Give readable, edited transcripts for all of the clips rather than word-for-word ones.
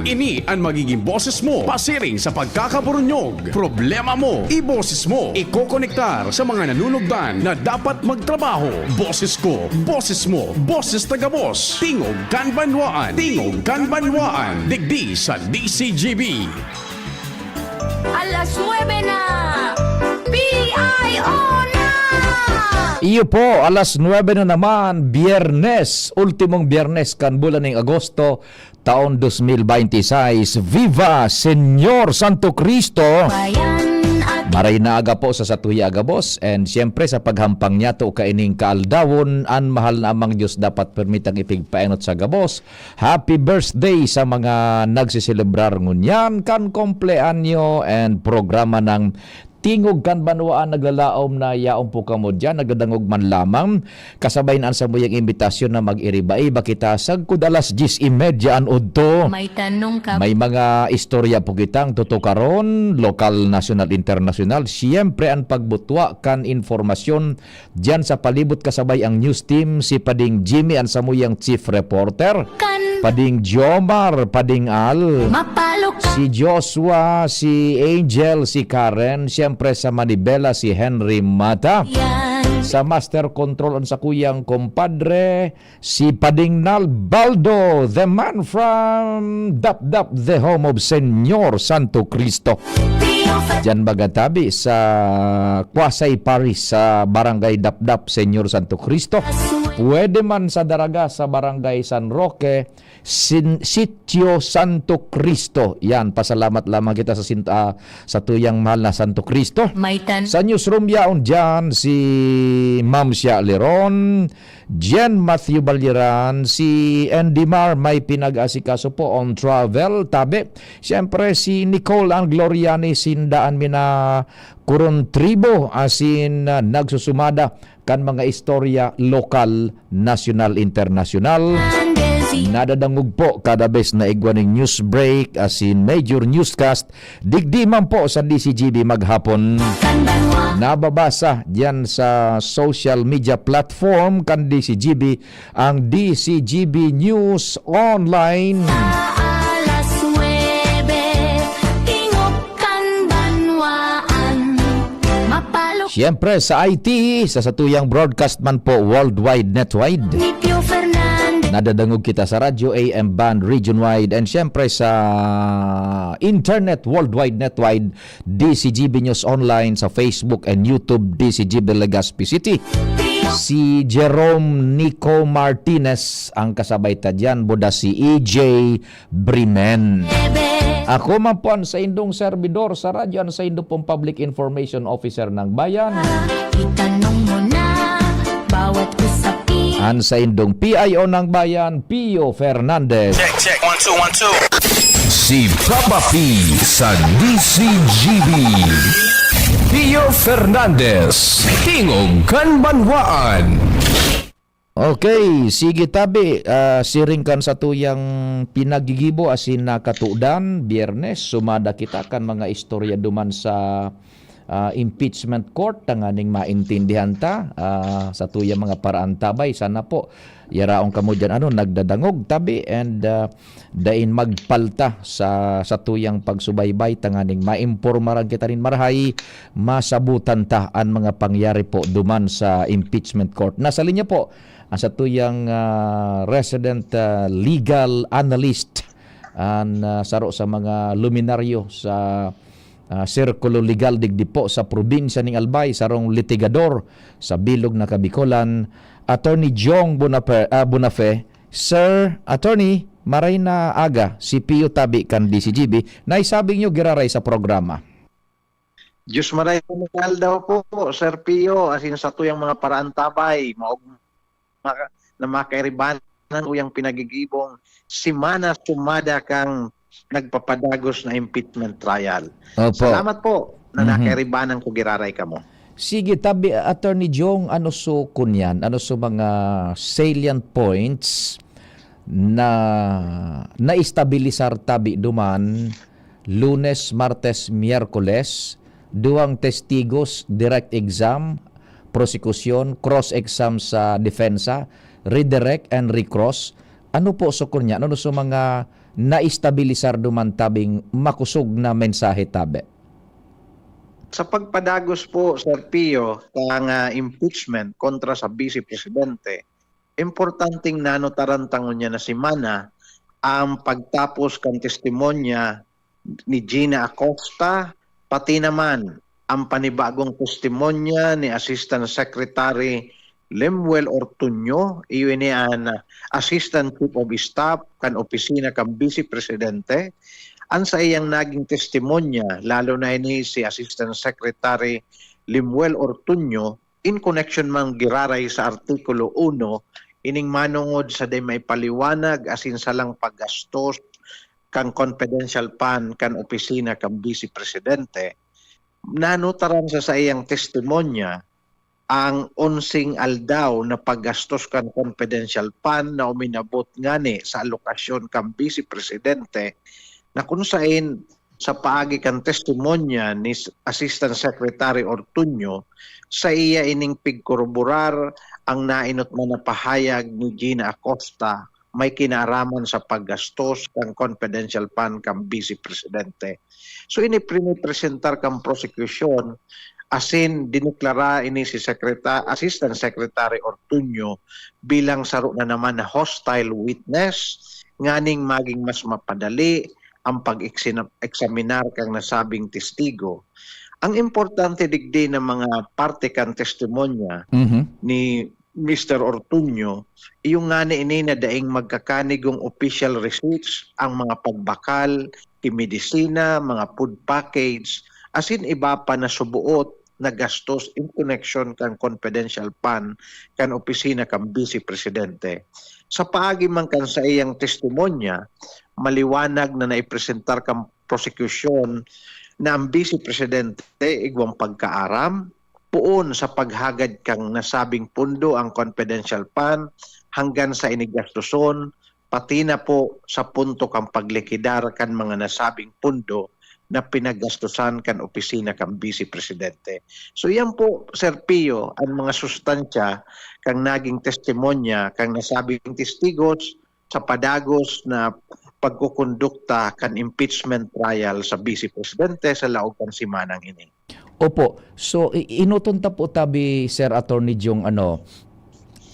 Ini ang magiging boses mo pasiring sa pagkakaburunyog. Problema mo, iboses mo. Ikokonektar sa mga nanunugdan na dapat magtrabaho. Boses ko, boses mo, boses taga-boss. Tingog Kanbanwaan. Tingog Kanbanwaan. Digdi sa DCGB. Alas 9 na! PIO na! Iyo po, alas 9 na naman, Biyernes, ultimong Biyernes kan bulan ng Agosto, taon 2026. Viva Señor Santo Cristo! Bayan at Maray na aga po sa Satuya Aga Boss, and siyempre sa paghampang niya to kaining kaaldawon, ang mahal na amang Diyos dapat permitang ipigpaenot sa Gabos. Happy birthday sa mga nagsiselebrar ngunyan kan kompleanyo and programa ng Tingog Kanbanwaan naglalaom na yaong po kamo dyan, nagdadangog man lamang. Kasabay na sa muyang imbitasyon na mag-iriba-iba kita sagkud alas 10:30 an udto. may tanong ka. May mga istorya po kitang tutukaron, lokal, national, international. Siyempre ang pagbutwa kan informasyon dyan sa palibot kasabay ang news team, si Pading Jimmy ang samuyang chief reporter. Kan Pading Jomar, Pading Al. mapalok ka. Si Joshua, si Angel, si Karen, siyempre sa Manibela si Henry Mata. Yan. Sa Master Control on sa kuyang kompadre, si Pading Nalbaldo, the man from Dap-Dap, the home of Senyor Santo Cristo. PIO Diyan bagatabi sa Kwasay Paris sa Barangay Dap-Dap, Senyor Santo Cristo. Pwede man sa Daraga sa Barangay San Roque, Sitio Santo Cristo. Yan, pasalamat lamang kita sa tuyang mahal na Santo Cristo. may tanong. Sa newsroom yaon dyan, si Ma'am Sia Leron, Jen Matthew Balyeran, si Andy Mar may pinag-asikaso po on travel. Tabi, siyempre si Nicole ang Gloriani sindaan mina kurun tribo asin nagsusumada kan mga istorya lokal, national, international. Andesi. Nadadangog po kada bes na igwaning news break as in major newscast. Digdi man po sa DCGB maghapon. Kanbanwa. Nababasa diyan sa social media platform kan DCGB ang DCGB News Online. Alas 9. Tingog Kanbanwaan. Mapalok Siyempre sa IT, sa satuyang broadcast man po worldwide netwide. ni Pio Fernandez. Nadadangog kita sa radyo AM band region-wide and siyempre sa internet worldwide netwide DCGB News Online sa Facebook and YouTube DCGB Legazpi City. Si Jerome Nico Martinez ang kasabay ta dyan, buda si EJ Brimen. Ako man po ang sa indong servidor sa radyo, ang sa indong pong public information officer ng bayan. Itanong mo na bawat usapin. Ang sa indong PIO ng bayan, Pio Fernandez. Check, check. 1, 2, 1, 2. Si Papa P sa DCGB. Pio Fernandez, Tingog Kanbanwaan. Okay, sige tabi, siringkan sa tuyang pinagigibo asin nakatudan, Biyernes, sumada kita kan mga istorya duman sa impeachment court, tanganing maintindihan ta sa tuyang mga paraan tabay. Sana po, yaraong kamo dyan, nagdadangog tabi and dain magpalta sa tuyang pagsubaybay, tanganing maimpormaran kita rin marahay, masabutan ta ang mga pangyari po duman sa impeachment court. Nasa linya po, ang sa tuyang resident legal analyst ang saro sa mga luminaryo sa sirkulo legal digdi po sa probinsya ng Albay, sarong litigador sa bilog na Kabikolan, Attorney Jong Bonafe. Sir Attorney, maray na aga si Pio Tabi kan DCGB na isabing nyo giraray sa programa. Diyos maray kumukal daw po, Sir Pio, asin sa tuyang mga paraan tabay, na makairibanan uyang pinagigibong simana sumada kang nagpapadagos na impeachment trial. Opo. Salamat po na nakairibanan ko giraray ka mo. Sige, tabi, Attorney Jong, ano so kunyan? Ano so mga salient points na naistabilisar tabi duman Lunes, Martes, Miyerkules, duwang testigos, direct exam, prosecution, cross-exam sa defensa, redirect and recross. Ano po so kunyan? Ano so mga naistabilisar duman tabing makusog na mensahe tabi? Sa pagpadagos po, Sir Pio, kang impeachment kontra sa Vice Presidente, importanteng nanotarantangon niya na si Mana ang pagtapos kan testimonya ni Gina Acosta, pati naman ang panibagong testimonya ni Assistant Secretary Lemuel Ortuño, iyon niyan Assistant Chief of Staff kan opisina kan Vice Presidente. Ang sa iyang naging testimonya, lalo na ini si Assistant Secretary Lemuel Ortuño, in connection mang giraray sa Artikulo 1, ining manungod sa day may paliwanag asin salang paggastos kang confidential fund kan opisina kan Vice Presidente. Nanutaran sa iyang testimonya ang 11 aldaw na paggastos kan confidential fund na uminabot ngani sa alokasyon kan Vice Presidente, na kung saan sa paagi kan testimonya ni Assistant Secretary Ortuño, sa iya ining pigkorborar ang nainot man na pahayag ni Gina Acosta may kinaraman sa paggastos kang confidential fund kang Vice Presidente. So ini pinipresentar kang prosecution asin dineklara ini si Assistant Secretary Ortuño bilang saro na naman na hostile witness, nganing maging mas mapadali ang pag-eksaminar kang nasabing testigo. Ang importante digdi ng mga parte kan testimonya ni Mr. Ortuño, iyong nga ini na daing magkakanigong official receipts ang mga pagbakal, medisina, mga food package, asin iba pa na subuot na gastos in connection kan confidential fund kan opisina kan Vice Presidente. Sa paagi man kan sa iyang testimonya, maliwanag na naipresentar kang prosecution na ang Vice Presidente igwang pagkaaram puon sa paghagad kang nasabing pundo ang confidential fund hanggang sa inigastuson, pati na po sa punto kang paglikidar kan mga nasabing pundo na pinaggastusan kan opisina kan Vice Presidente. So yan po, Sir Pio, ang mga sustansya kang naging testimonya kang nasabing testigos sa padagos na pagkukondukta kan impeachment trial sa Vice Presidente sa laog kan simanang ini. Opo. So inutunta po tabi Sir Attorney Jong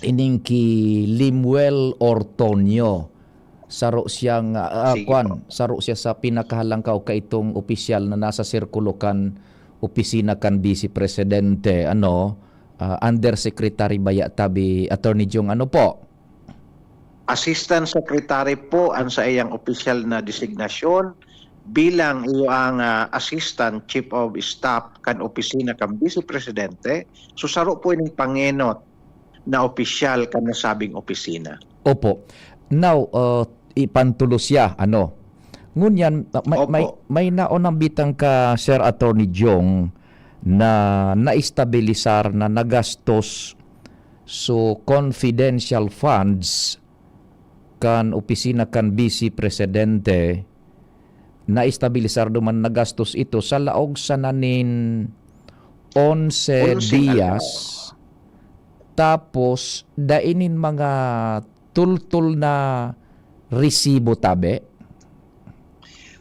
ining ki Lemuel Ortuño. Saro siyang saro siya sa pinakahalangkaw ka itong opisyal na nasa sirkulo kan opisina kan Vice Presidente, Undersecretary baya tabi Attorney Jong po? Assistant Secretary po ang sa iyang opisyal na designasyon bilang iyang Assistant Chief of Staff kan opisina kan Vice Presidente. So saro po ining pangenot na opisyal kan nasabing opisina. Opo. Now, ipantulo siya, ngunyan, may naonang bitang ka, Sir Attorney Jong, na naistabilisar na nagastos so confidential funds kan opisina kan Vice Presidente, naistabilisar duman nagastos ito sa laog sa nanin 11 dias, tapos dainin mga tultul na resibo tabi?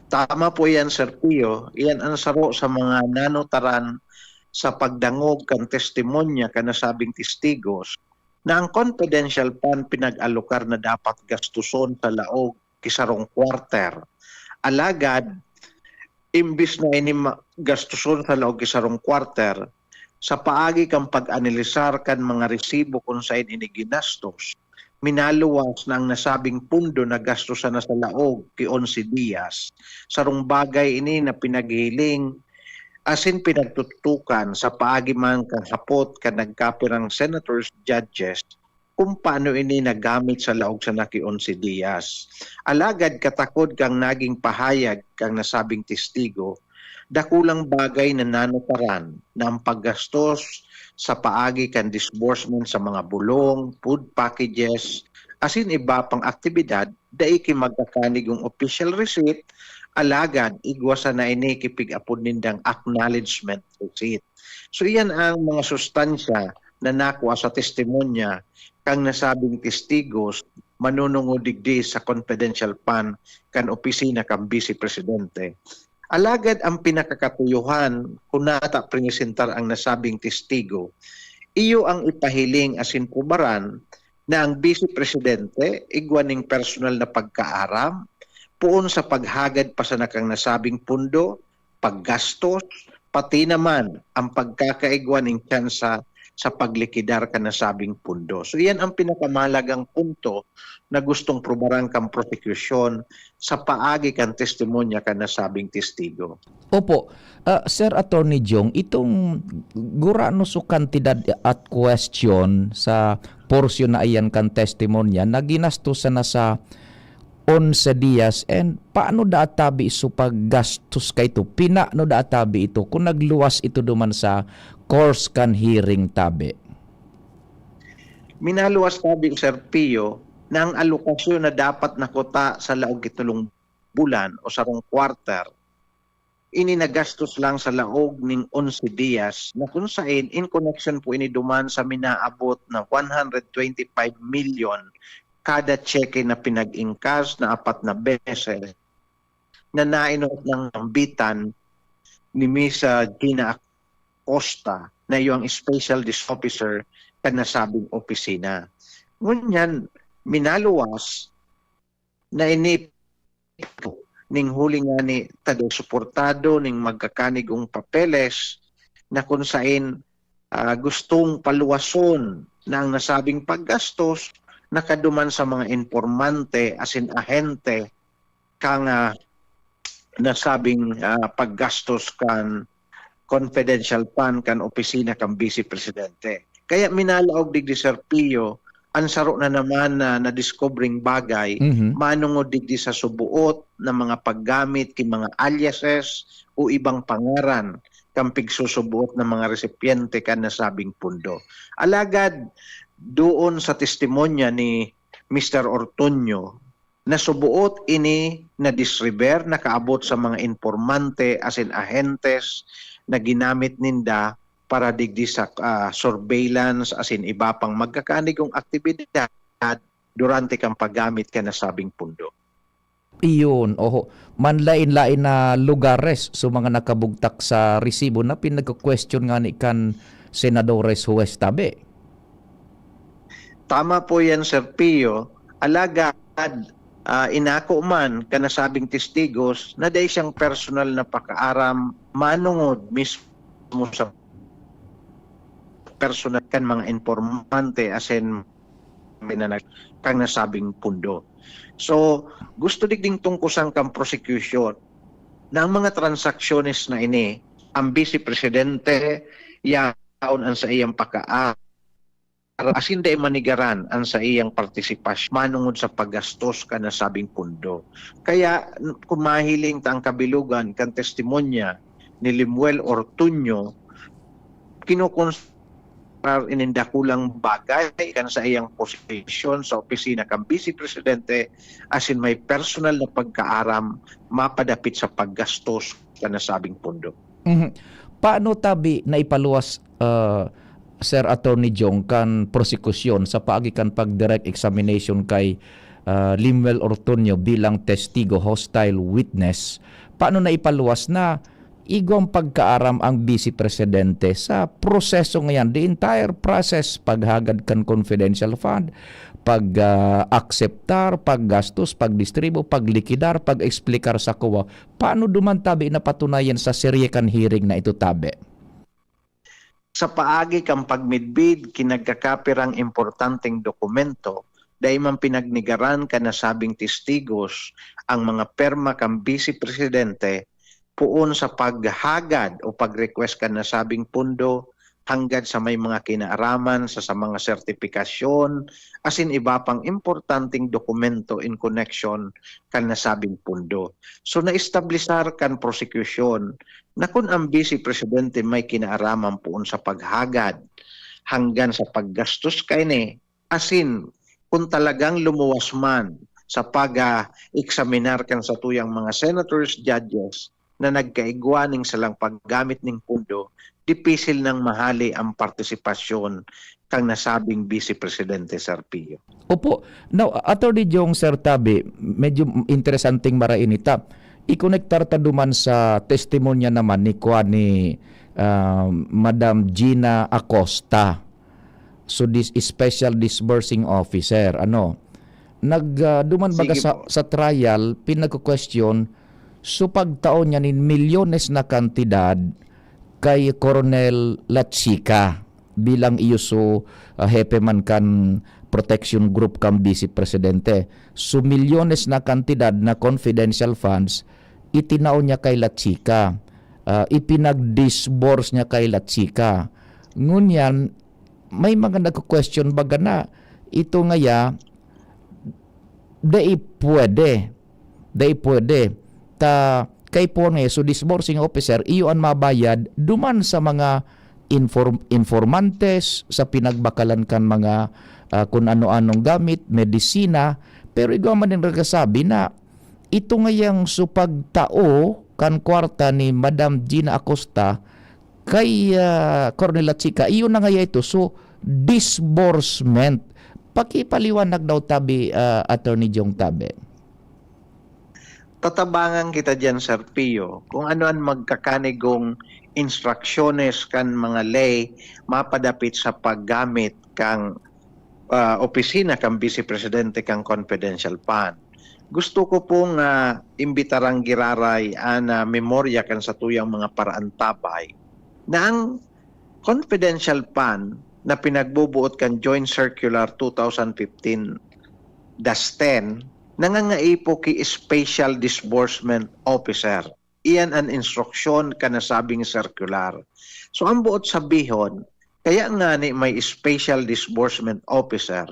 Tama po yan, Sir Pio. Iyan ang saro sa mga nanotaran sa pagdangog kan testimonya kan nasabing testigos na ang confidential fund pinag-alokar na dapat gastuson sa laog kisarong quarter. Alagad, imbis na ini gastuson sa laog kisarong quarter, sa paagi kang pag-analisar kan mga resibo kung saan ini ginastos, minaluwas na ang nasabing pundo na gastusan na sa laog ki 11 dias. Sarong bagay ini na pinaghiling asin pinagtutukan sa paagi man kang hapot kan nagkapirang senators, judges, kung paano ini nagamit sa laog sa naki 11 dias. Alagad katakod kang naging pahayag kang nasabing testigo, dakulang bagay na nanotaran na ang paggastos sa paagi kan disbursement sa mga bulong, food packages, asin iba pang aktibidad, daiki magkakanigong official receipt, alagad igwasa na ini kipig-apod nindang acknowledgement receipt. So iyan ang mga sustansya na nakuha sa testimonya kang nasabing testigos manunungod digdi sa confidential fund kan opisina kan Vice Presidente. Alagad ang pinakakatuyuhan kung nata presentar ang nasabing testigo, iyo ang ipahiling asin pubaran na ang Vice Presidente igwaning personal na pagkaaram puon sa paghagad pa sa nakang nasabing pundo, paggastos, pati naman ang pagkakaigwaning tsansa sa paglikidar ka nasabing pundo. So yan ang pinakamahalagang punto na gustong probaran kang prosecution sa paagi kan testimonya ka nasabing testigo. Opo, Sir Attorney Jong, itong gurano so kantidad at question sa porsyon na iyan kan testimonya na ginastusan na sa 11 días and paano daatabi iso paggastos ka ito? Pinano daatabi ito kung nagluwas ito duman sa course kan hearing tabi? Minaluwas tabi Sir Pio na ang alokasyon na dapat nakuta sa laog itulong bulan o sarong quarter ininagastos lang sa laog ning 11 días na kung saan in connection po ini duman sa minaabot na 125 million kada cheque na pinag-ingkas na 4 na beses na nainot ng ambitan ni Miss Gina Acosta na yung special disk officer ka nasabing opisina. Ngunyan, minaluwas na ning huli nga ni tado suportado ning magkakanigong papeles na kung saan gustong paluwason na ang nasabing paggastos nakaduman sa mga informante asin ahente kang nasabing paggastos kan confidential fund kan opisina kan Vice Presidente. Kaya minalaog digdi Sir Pio ang saro na naman na discovering bagay manungod digdi sa subuot na mga paggamit ki mga aliases o ibang pangaran kang pigsusubuot ng mga resipiente kan nasabing pundo. Alagad doon sa testimonya ni Mr. Ortuño na subuot ini na disrever na kaabot sa mga informante asin ahentes na ginamit ninda para digdi sa surveillance asin iba pang magkakanigong aktibidad durante kang paggamit ka nasabing pundo. Iyon, manlain-lain na lugares so mga nakabugtak sa resibo na pinag-question nga ni kan Senadores Huwes tabi. Tama po yan Sir Pio, alagad inako man kanasabing testigos na day siyang personal na pakaaram manungod mismo sa personal kan mga informante asin kang nasabing pundo. So, gusto digding tungkusan kang prosecution ng mga transaksyones na ini, ang Vice Presidente yaon ang sa iyang pakaaram asin day manigaran ang sa iyang partisipasyon manungod sa paggastos ka nasabing pundo. Kaya kung mahiling ta ang kabilugan kan testimonya ni Limuel Ortuño, inindakulang bagay kan sa iyang posisyon sa opisina kan Vice Presidente asin may personal na pagkaaram mapadapit sa paggastos ka nasabing pundo. Paano tabi na ipaluwas Sir Attorney Jong kan prosekusyon sa paagi kan pag-direct examination kay Limuel Ortuño bilang testigo hostile witness? Paano na ipaluwas na igong pagkaaram ang Vice Presidente sa proseso ngayon, the entire process, paghagad kan confidential fund, pag-akseptar, paggastos, pagdistribo, paglikidar, pag-explikar sa kuwa. Paano duman tabi na patunayan sa serye kan hearing na ito tabi? Sa paagi kang pagmidbid, kinagkakapirang importanteng dokumento, dahil man pinagnigaran ka nasabing testigos ang mga perma kang Vice Presidente puon sa paghagad o pag-request ka nasabing pundo hanggang sa may mga kinaaraman sa mga sertifikasyon asin iba pang importanteng dokumento in connection kan nasabing pundo. So na-establisar kan prosecution na kung ang Vice Presidente may kinaaraman puon sa paghagad hanggang sa paggastos kay ni asin kung talagang lumuwas man sa pag-examinar kan sa tuyang mga senators, judges, na nagkaigwa ning salang paggamit ning pundo, dipisil ng mahali ang partisipasyon kang nasabing Vice Presidente Sir Pio. Opo. Now, Attorney Jong Sir Tabi, medyo interesanting marainita. I-connectar ta duman sa testimonya naman ni Madam Gina Acosta. So this is Special Disbursing Officer. Duman baga Sige po. sa trial, pinagko-question, so pagtaon niya ni milyones na kantidad kay Coronel Lachica bilang iuso hepe man kan protection group kam Vice Presidente. So milyones na kantidad na confidential funds itinaon niya kay Lachica. Ipinag-disburse niya kay Lachica. Ngunyan, may mga nagko-question baga na ito ngaya dai pwede ta kay po nga so disbursing officer iyo ang mabayad duman sa mga informantes sa pinagbakalan kan mga kung ano-anong gamit, medisina, pero igaw man din nagsasabi na ito ngayang supagtao kan kwarta ni Madam Gina Acosta kay Coronel Lachica, iyo na ngaya ito, so disbursement. Pakipaliwanag daw Tabi, Attorney Jong Tabi. Tatabangan kita dyan, Sir Pio, kung ano ang magkakanigong instruksyones kan mga lay mapadapit sa paggamit kang opisina kang Vice Presidente kang confidential fund. Gusto ko pong imbitarang giraray na memorya kan sa tuyang mga paraantabay na ang confidential fund na pinagbubuot kan Joint Circular 2015-10 nangangaipo ki Special Disbursement Officer. Iyan ang instruksyon ka nasabing circular. So ang buot sabihon, kaya nga ni may Special Disbursement Officer,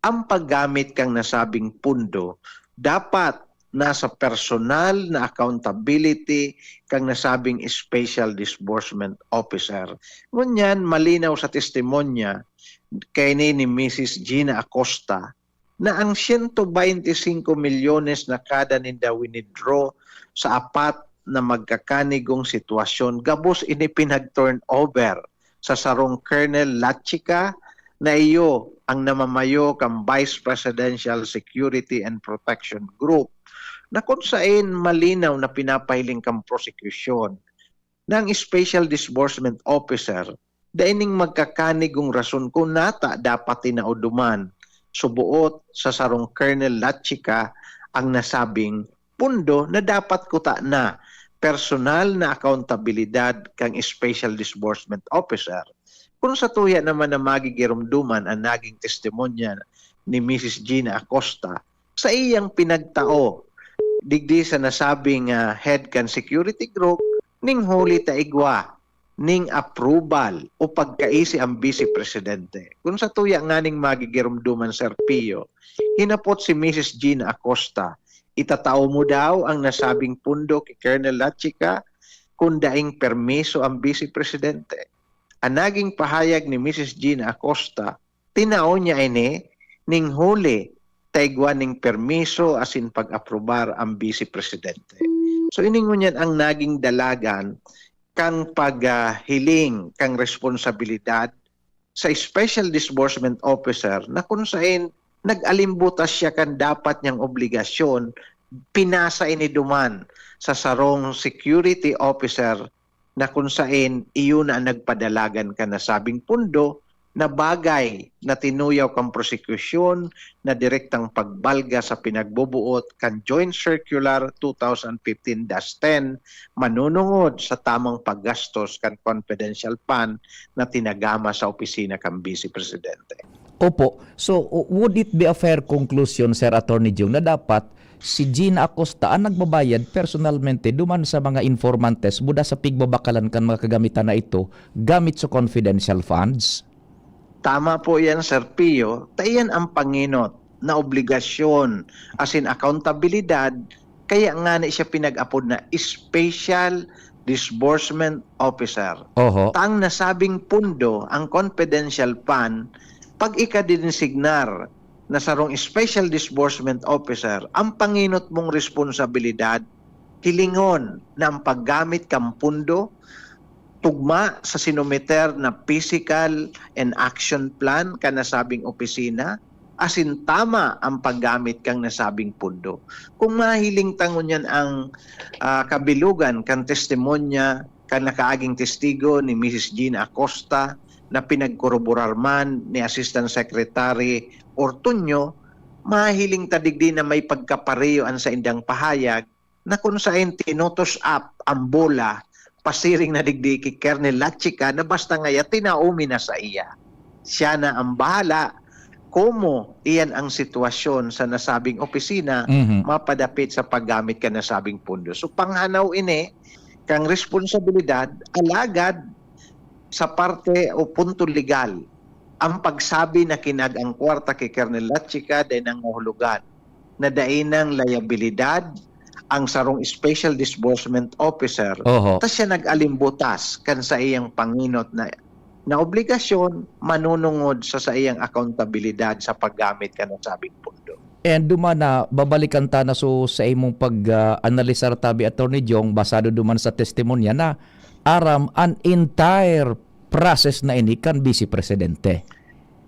ang paggamit kang nasabing pundo, dapat nasa personal na accountability kang nasabing Special Disbursement Officer. Ngunyan, malinaw sa testimonya kay ni Mrs. Gina Acosta na ang 125 milyones na kada ninda winidraw sa apat na magkakanigong sitwasyon gabos ini pinag-turn over sa sarong Colonel Lachica na iyo ang namamayo kang Vice Presidential Security and Protection Group na kung saan malinaw na pinapahiling kang prosecution ng Special Disbursement Officer daining magkakanigong rason kung nata dapat tinauduman subuot sa sarong Colonel Lachica ang nasabing pundo na dapat kuta na personal na accountabilidad kang Special Disbursement Officer. Kung sa tuya naman na magigirumduman ang naging testimonya ni Mrs. Gina Acosta sa iyang pinagtao digdi sa nasabing head kan security group ning huli taigwa ning approval o pagkaisi ang Vice Presidente. Kung sa tuya nga ning magigirumduman Sir Pio, hinapot si Mrs. Gina Acosta, itatao mo daw ang nasabing pundo kay Colonel Lachica kung daing permiso ang Vice Presidente. Ang naging pahayag ni Mrs. Gina Acosta, tinao niya ini ning huli taigwa ning permiso asin pag-aprobar ang Vice Presidente. So iningunyan ang naging dalagan kang paghiling kang responsibilidad sa Special Disbursement Officer na kung saan nag-alimbutas siya kan dapat niyang obligasyon, pinasa ini duman sa sarong security officer na kung saan iyon na nagpadalagan ka na sabing pundo na bagay na tinuyaw kang prosecution na direktang pagbalga sa pinagbubuot kan Joint Circular 2015-10 manunungod sa tamang paggastos kan confidential fund na tinagama sa opisina kan Vice Presidente. Opo. So, would it be a fair conclusion, Sir Attorney Jung, na dapat si Gina Acosta ang nagbabayad personalmente duman sa mga informantes buda sa pigbabakalan kan mga kagamitan na ito gamit sa confidential funds? Tama po yan, Sir Pio. Tayan ang panginot na obligasyon asin accountabilidad kaya nga na siya pinag-apod na Special Disbursement Officer. Oho. Tang nasabing pundo ang confidential fund pag ikadinsignar na sarong Special Disbursement Officer, ang panginot mong responsibilidad hilingon na ang paggamit kang pundo tugma sa sinomiter na physical and action plan ka nasabing opisina, asin tama ang paggamit kang nasabing pundo. Kung mahiling tangon yan ang kabilugan kan testimonya kan nakaaging testigo ni Mrs. Gina Acosta na pinagkoroborar man ni Assistant Secretary Ortuño, mahiling tadigdi na may pagkapareho an sa indang pahayag na kung saan tinotos up ang bola pasiring na digdi kay Colonel Lachica na basta ngaya tinaumi na sa iya. Siya na ang bahala kumo iyan ang sitwasyon sa nasabing opisina mapadapit sa paggamit ka nasabing pundo. So panghanaw ini kang responsibilidad alagad sa parte o punto legal ang pagsabi na kinag ang kwarta kay Colonel Lachica dahil ang mahulugan na dainang liabilidad ang sarong Special Disbursement Officer. Tas siya nag-alimbutas kan sa iyang panginot na obligasyon manunungod sa iyang accountabilidad sa paggamit ka ng sabing pundo. And dumana, babalikan ta na sa imong pag-analisar tabi, Attorney Jong, basado duman sa testimonya na aram an entire process na ini kan Vice Presidente.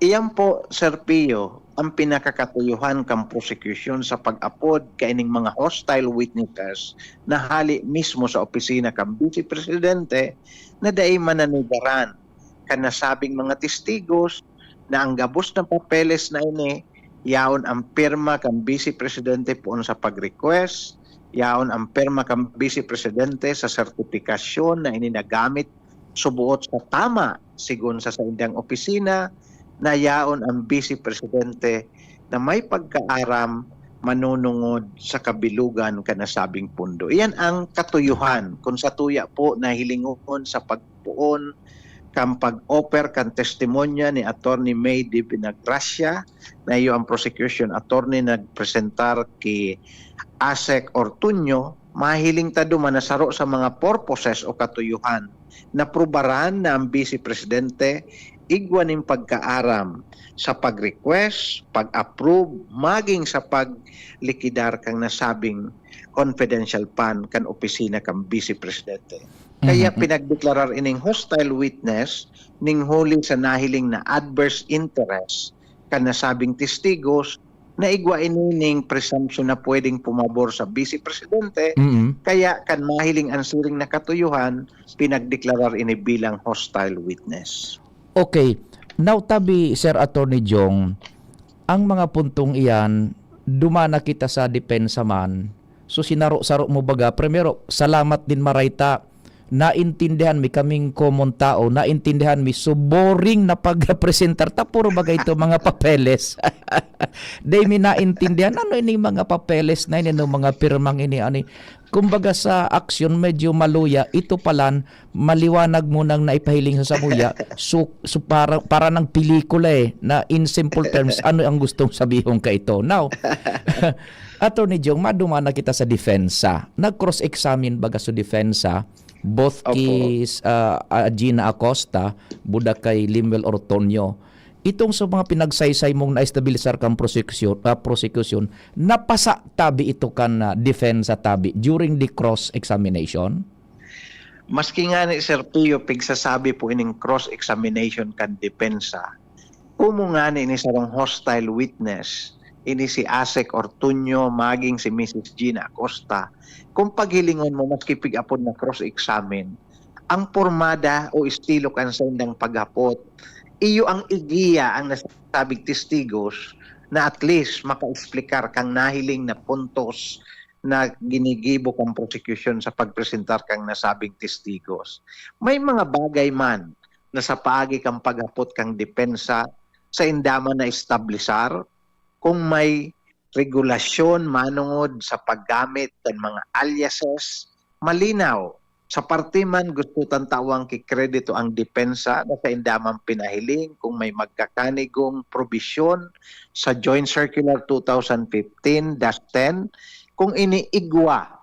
Iyan po, Sir Pio, ang pinakakatuyuhan kang prosecution sa pag-apod kaining mga hostile witnesses na hali mismo sa opisina kang Vice Presidente na daay mananigaran kan nasabing mga testigos na ang gabos na papeles na ini yaon ang pirma kang Vice Presidente poon sa pag-request, yaon ang pirma kang Vice Presidente sa sertifikasyon na ini nagamit subuot sa tama sigon sa indang opisina, na yaon ang Vice Presidente na may pagkaaram manunungod sa kabilugan kanasabing pundo. Iyan ang katuyuhan kung sa tuya po na hilingon sa pagpuon kang pag-offer kan testimonya ni Attorney May Di Vinagracia na iyo ang prosecution attorney nagpresentar kay ASEC Ortuño, mahiling ta duman na saro sa mga purposes o katuyuhan na prubaran na ang Vice Presidente igwaning pagkaaram sa pag-request, pag-approve, maging sa paglikidar kang nasabing confidential fund kan opisina kang Vice Presidente. Kaya pinagdeklarar ining hostile witness ning huli sa nahiling na adverse interest kan nasabing testigos na igwa inining presumption na pwedeng pumabor sa Vice Presidente, kaya kan mahiling ansuring na katuyuhan, pinagdeklarar ini bilang hostile witness. Okay. Now, tabi, Sir Attorney Jong, ang mga puntong iyan, dumana kita sa depensa man. So, sinaro-saro mo baga. Primero, salamat din marayta. Naintindihan mi kaming common tao, naintindihan mi so boring na pag-presentar ta puro bagay ito mga papeles. Day mi naintindihan ano ini mga papeles na ini no mga pirmang ini ani. Kumbaga sa aksyon medyo maluya, ito palan maliwanag mo nang naipahiling sa samuya. So para ng pelikula na in simple terms ano ang gustong sabihin ka ito. Now, Attorney Jong, madumana kita sa depensa. Nag-cross-examine baga sa depensa both kis Gina Acosta, buda kay Limuel Ortuño. Itong sa mga pinagsaysay mong na-estabilisar kang prosecution, napasa tabi ito kan defensa tabi during the cross-examination? Maski nga ni Sir Pio, pigsasabi po ining cross-examination kan depensa, kumo nga ni sarong hostile witness, ini si ASEC Ortuño, maging si Mrs. Gina Acosta, kung paghilingon mo maski pig-apod na cross-examine, ang pormada o estilo kan sa indang paghapot, iyo ang igiya ang nasabing testigos na at least maka-explicar kang nahiling na puntos na ginigibo kang prosecution sa pagpresentar kang nasabing testigos. May mga bagay man na sa paagi kang paghapot kang depensa sa indaman na establisar, kung may regulasyon manungod sa paggamit ng mga aliases, malinaw. Sa parte man gusto tantawang kikredito ang depensa na sa indamang pinahiling kung may magkakanigong probisyon sa Joint Circular 2015-10 kung iniigwa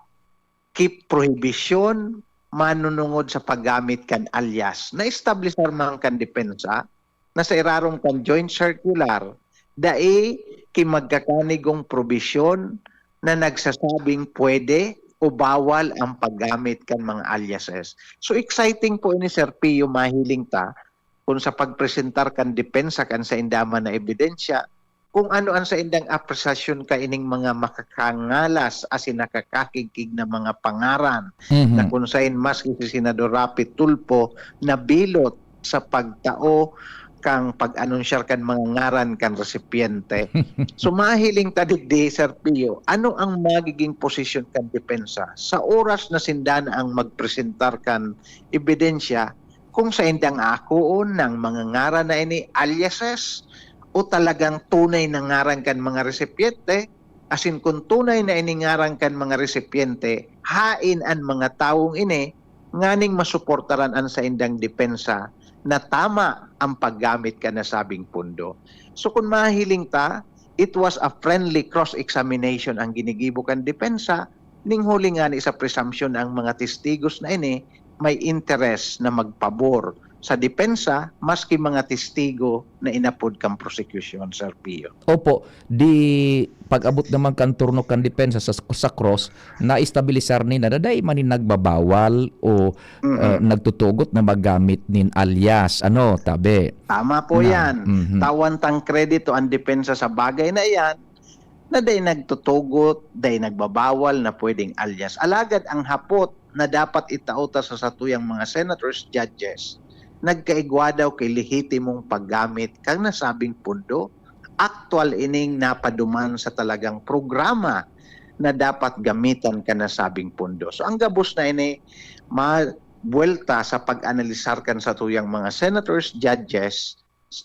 keep prohibition manunungod sa paggamit kan alias na establisar man kan depensa na sa irarong kan Joint Circular dai kay magkakanigong probisyon na nagsasabing pwede o bawal ang paggamit kan mga aliases. So exciting po ini Sir Pio, mahiling ta kung sa pagpresentar kan depensa kan sa indaman na ebidensya, kung ano ang sa indang apresiasyon ka ining mga makakangalas asin nakakakigig na mga pangaran na kung sain maski si Senador Rapi Tulfo na bilot sa pagtao kang pag-anunsyar kan mga ngaran kan resipiente. So mahiling tadigdi, Sir Pio, ano ang magiging posisyon kan depensa sa oras na sindan ang magpresentar kan ebidensya kung sa indang akuon ng mga ngaran na ini aliases o talagang tunay na ngaran kan mga resipiente, asin kung tunay na ini ngaran kan mga resipiente, hain ang mga taong ini nganing masuportaran an sa indang depensa na tama ang paggamit ka na sabing pundo. So kung mahiling ta, it was a friendly cross-examination ang ginigibo kan depensa, ning huli nga ni sa presumption ang mga testigos na ini may interest na magpabor sa depensa maski mga testigo na inapod kang prosecution, Sir Pio. Opo, di pag-abot naman kan turno kan depensa sa cross, na-estabilisar ni na daday man ni nagbabawal o nagtutugot na magamit nin alias. Ano, tabi? Tama po yan. Tawan tang kredito ang depensa sa bagay na yan na day nagtutugot, day nagbabawal na pwedeng alias. Alagad ang hapot na dapat itauta sa satuyang mga senators, judges, nagkaigwa daw kay lehitimong paggamit kang nasabing pundo, actual ining napaduman sa talagang programa na dapat gamitan ka nasabing pundo. So ang gabos na ini mabuelta sa pag-analisar kan sa tuyang mga senators, judges,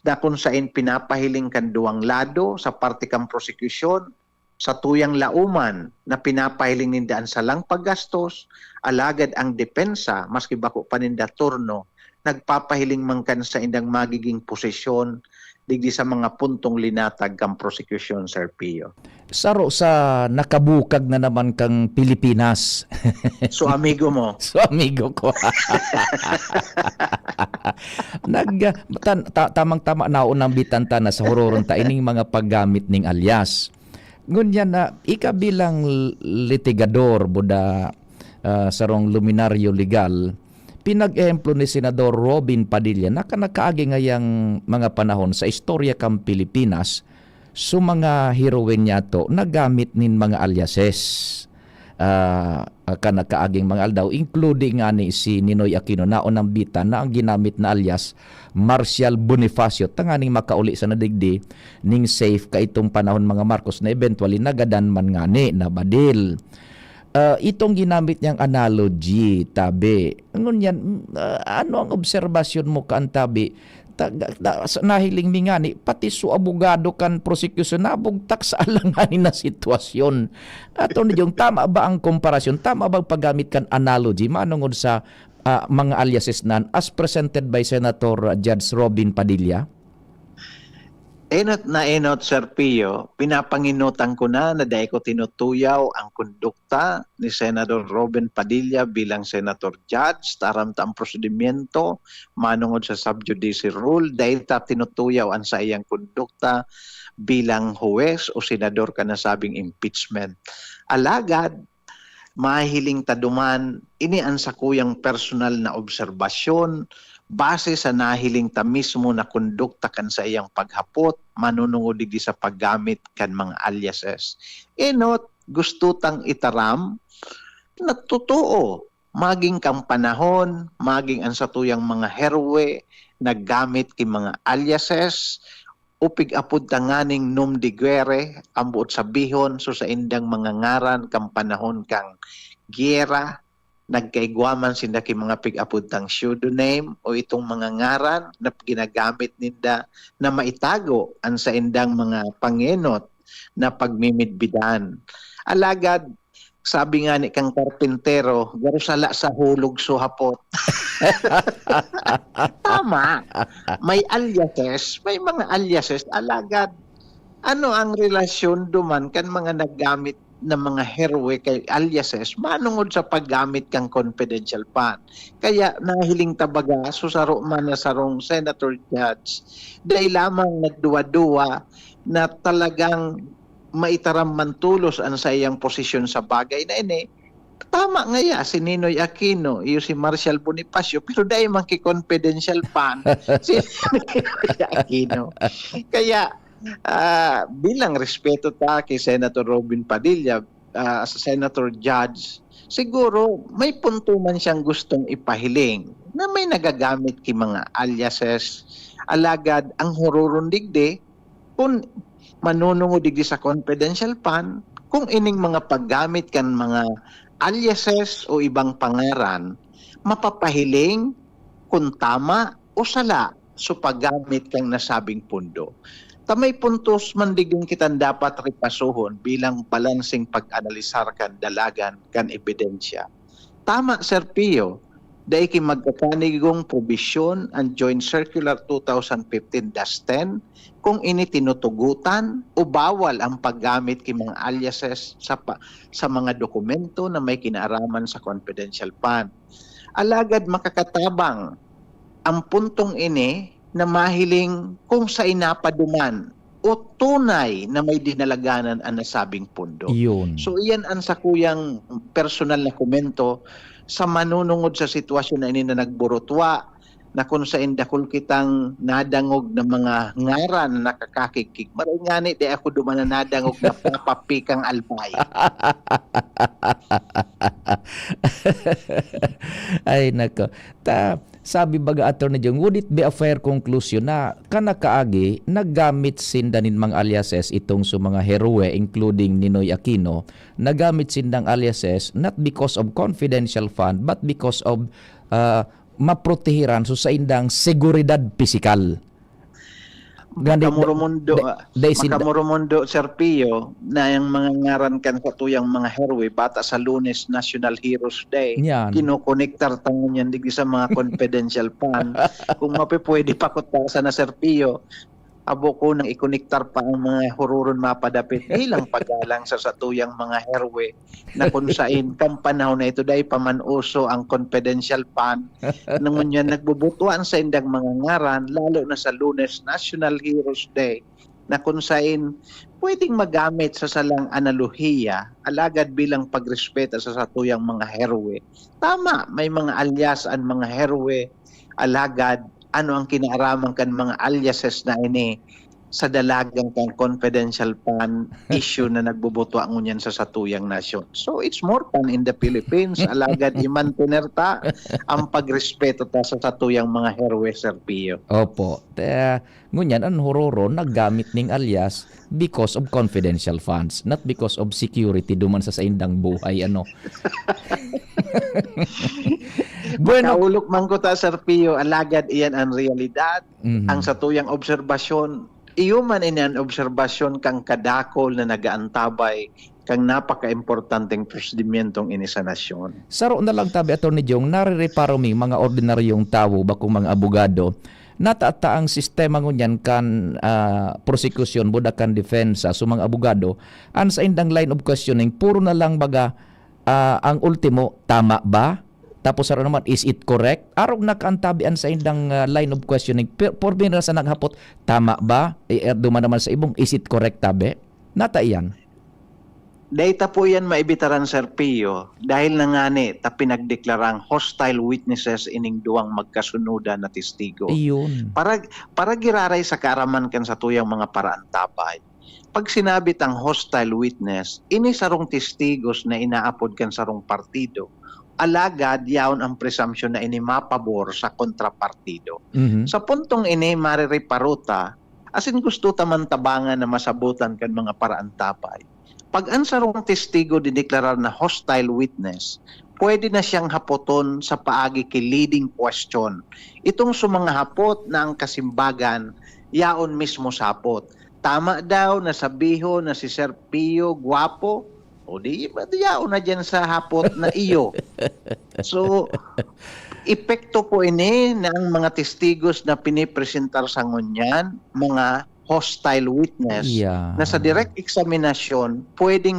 na kung saan pinapahiling kan duwang lado sa parte kang prosecution, sa tuyang lauman na pinapahiling nindaan sa lang paggastos, alagad ang depensa, maski bako paninda turno, nagpapahiling man kan sa indang magiging posisyon digdi sa mga puntong linatag kang prosecution, Sir Pio. Saro sa nakabukag na naman kang Pilipinas. So amigo mo. So amigo ko. Tamang-tama na unang bitanta na sa hororon ta ining mga paggamit ning alias. Ngunyan na ika bilang litigador buda sarong luminaryo legal, pinag-ehemplo ni Senador Robin Padilla na nakaagi ngayang mga panahon sa istorya kang Pilipinas so mga heroine niya to nagamit nin mga aliases kanakaaging mga aldaw including nga ni si Ninoy Aquino na unang bitan na ang ginamit na alias Marcial Bonifacio tanganing makauli sa nadigdi ning safe ka itong panahon mga Marcos na eventually nagadan man ngani na badil. Itong ginamit niyang analogy, tabi. Ngunyan, ano ang obserbasyon mo kan tabi? Nahiling mi nga ni, pati su abogado kan prosecution nabugtak sa alanganin na sitwasyon. Ato ni yung tama ba ang komparasyon? Tama ba paggamit kan analogy? Manungod sa mga aliases nan as presented by Senator Judge Robin Padilla? Enot, Sir Pio, pinapanginutan ko na dahil ko tinutuyaw ang kondukta ni Senator Robin Padilla bilang Senator Judge, taramta ang prosedimento, manungod sa subjudice rule, dahil ta tinutuyaw ang sa iyang kondukta bilang huwes o senador ka nasabing impeachment. Alagad, mahiling taduman, ini ang sakuyang personal na obserbasyon, base sa nahiling ta mismo na kondukta kan sa iyang paghapot, manunungod di sa paggamit kan mga aliases. Enot, gusto tang itaram na totoo, maging kang panahon, maging ang satuyang mga herwe, naggamit ki mga aliases, upig apod tanganing num de guerre, ambuot sabihon, so sa indang mga ngaran kang panahon kang giyera, nagkaigwaman sinda ki mga pig-apod tang pseudonym o itong mga ngaran na ginagamit ninda na maitago ang sa indang mga pangenot na pagmimidbidan. Alagad, sabi nga ni kang karpintero, garusala sa hulog so hapot. Tama. May aliases, may mga aliases. Alagad, ano ang relasyon duman kan mga naggamit ng mga herwe kay aliases manungod sa paggamit kang confidential fund. Kaya nahiling tabaga susaro man na sarong Senator Judge dahil lamang nagduwa-duwa na talagang maitaram man tulos ang sa iyang posisyon sa bagay na ini tama nga ya, si Ninoy Aquino, iyo si Marcial Bonifacio, pero dahil man confidential fan, si Ninoy Aquino. Kaya, bilang respeto ta kay Senator Robin Padilla, as a Senator Judge, siguro may punto man siyang gustong ipahiling na may nagagamit ki mga aliases, alagad ang hororong digdi, kung manunungo digdi sa confidential fund, kung ining mga paggamit kan mga aliases o ibang pangaran, mapapahiling kung tama o sala so paggamit kang nasabing pundo. Tamay puntos man diging kitang dapat ripasuhon bilang balansing pag-analisar kan dalagan kan ebidensya. Tama, Sir Pio, dahil ki magkakanigong probisyon ang Joint Circular 2015-10 kung ini tinutugutan o bawal ang paggamit ki mga aliases sa mga dokumento na may kinaaraman sa confidential fund. Alagad makakatabang ang puntong ini na mahiling kung sa inapaduman o tunay na may dinalaganan ang nasabing pundo. Yun. So iyan ang sakuyang personal na komento sa manunungod sa sitwasyon na ini na nagburutwa na kung sa indakol kitang nadangog ng mga ngaran na nakakakikik. Maray nga ni, di ako duman na nadangog na papapikang albay. Ay nako. Sabi baga Attorney Jong, would it be a fair conclusion na kanakaagi naggamit sindanin mga aliases itong sa mga heroe including Ninoy Aquino, nagamit sindang aliases not because of confidential fund but because of maprotehiran so sa indang seguridad pisikal. Makamurumondo, Sir Pio, na yung mga ngaran kan sa tuyang mga herwe, bata sa Lunes National Heroes Day, Yan. kinokonektar tangon yan digdi sa mga confidential fund. Kung mapipwede pakutasan na, Sir Pio, abo ko nang ikonektar pa ang mga hururon mapadapit bilang paggalang sa satuyang mga herwe na kung sain kang panahon na ito dahil pamanuso ang confidential fund nang yan nagbubutuan sa indang mga ngaran lalo na sa Lunes National Heroes Day na kung sain pwedeng magamit sa salang analohiya alagad bilang pagrespeto sa satuyang mga herwe. Tama, may mga alias ang mga herwe alagad ano ang kinaaraman kan mga aliases na ini sa dalagang kan confidential fund issue na nagbubuto ang unyan sa satuyang nasyon. So it's more fun in the Philippines. Alagad imantener ta ang pagrespeto ta sa satuyang mga herwe, Sir Pio. Opo. Ngunyan ang hororo naggamit ning alias because of confidential funds, not because of security duman sa indang buhay ano. Bueno, kaulok man ko ta, Sir Pio, alagad iyan ang realidad, ang satuyang obserbasyon, iyo man iyan obserbasyon kang kadakol na nagaantabay kang napaka-importanteng prosedymentong ini sa nasyon. Saro na lang tabi Attorney Jong, narireparo mi mga ordinaryong tao bakong mga abogado, nataata ang sistema ngunyan kan prosecution, budakan defensa, so mga abogado, an sa indang line of questioning, puro na lang baga, ang ultimo, tama ba? Tapos ano naman, is it correct? Arog nakaantabian sa indang line of questioning. Por binasa naghapot, tama ba? Duman naman sa ibong, is it correct tabi? Nata iyan. Data po yan maibitaran, Sir Pio, dahil na nga ni ta pinagdeklarang hostile witnesses ining duwang magkasunoda na testigo. Iyon. Para giraray sa kaaraman kan sa tuyang mga paraantabay. Pag sinabi tang hostile witness, ini sarong testigos na inaapod kan sarong partido. Alagad yaon ang presumption na ini mapabor sa kontrapartido. Sa puntong ini maririparuta, asin gusto tamantabangan na masabutan kan mga paraantabay. Pag ang sarong testigo dideklarar na hostile witness, pwede na siyang hapoton sa paagi kay leading question. Itong sumanga hapot na ang kasimbagan, yaon mismo sapot. Tama daw na sabiho na si Sir Pio gwapo, o di yaon na dyan sa hapot na iyo. So, epekto po ini ng mga testigos na pinipresentar sa ngunyan, mga hostile witness, na sa direct examination, pwede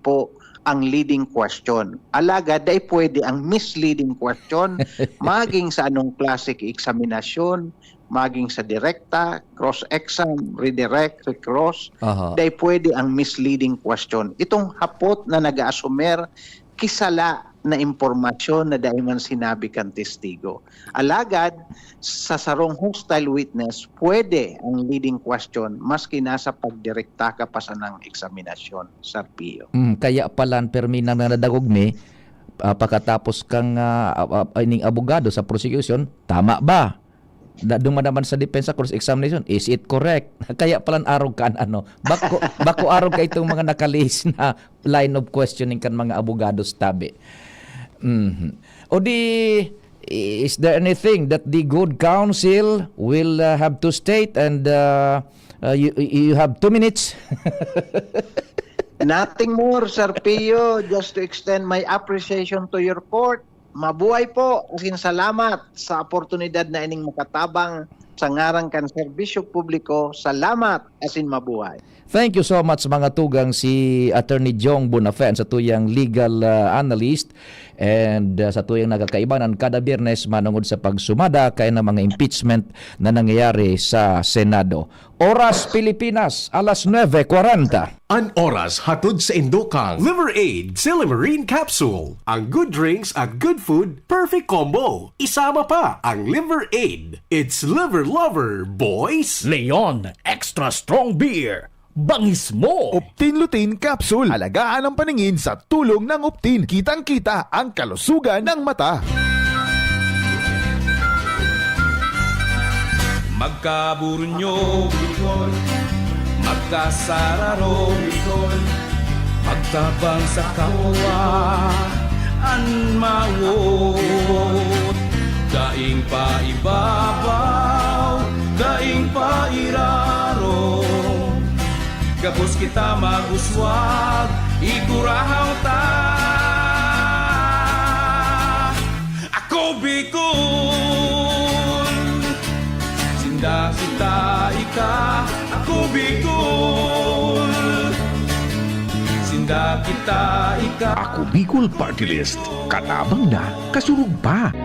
po ang leading question. Alagad ay pwede ang misleading question, maging sa anong classic examinasyon, maging sa direkta, cross-exam, redirect, recross, dahil pwede ang misleading question. Itong hapot na nag-asumer, kisala na impormasyon na dahil man sinabi kang testigo. Alagad, sa sarong hostile witness, pwede ang leading question maski nasa pagdirekta ka pa sa ng eksaminasyon, Sir Pio. Kaya pala permi na nadagog mi pagkatapos kang ining abogado sa prosecution, tama ba? Dumadaman sa depensa cross examination, is it correct? Kaya pala arog kan bako arog ka itong mga nakalis na line of questioning kan mga abogados tabi. O di, is there anything that the good counsel will have to state, and you have 2 minutes? Nothing more, Sir Pio, just to extend my appreciation to your court. Mabuhay po, asin salamat sa oportunidad na ining makatabang sa ngarang kan serbisyo publiko. Salamat, asin mabuhay. Thank you so much mga tugang si Attorney Jong Bunafen sa tuyang legal analyst, and sa tuyang nagkakaibanan kada Biyernes manungod sa pagsumada kay ng mga impeachment na nangyayari sa Senado. Oras Pilipinas, alas 9:40. An oras hatod sa Indokang Liver Aid Silimarine Capsule. Ang good drinks at good food, perfect combo. Isama pa ang Liver Aid. It's liver lover, boys! Leon Extra Strong Beer. Bangis mo! Optin Lutein Capsule. Alagaan ang paningin sa tulong ng Optin. Kitang-kita ang kalusugan ng mata. Magkaburunyo, Bicol. Magkasararo, Bicol. Magtabang sa kapwa, anmawot. Daing pa ibabaw, daing pa iraro. Gabos kita maguswag, igurahaw ta. Ako Bicol, sinda kita ika. Ako Bicol, sinda kita ika. Ako Bicol Party List. Katabang na, kasurug pa.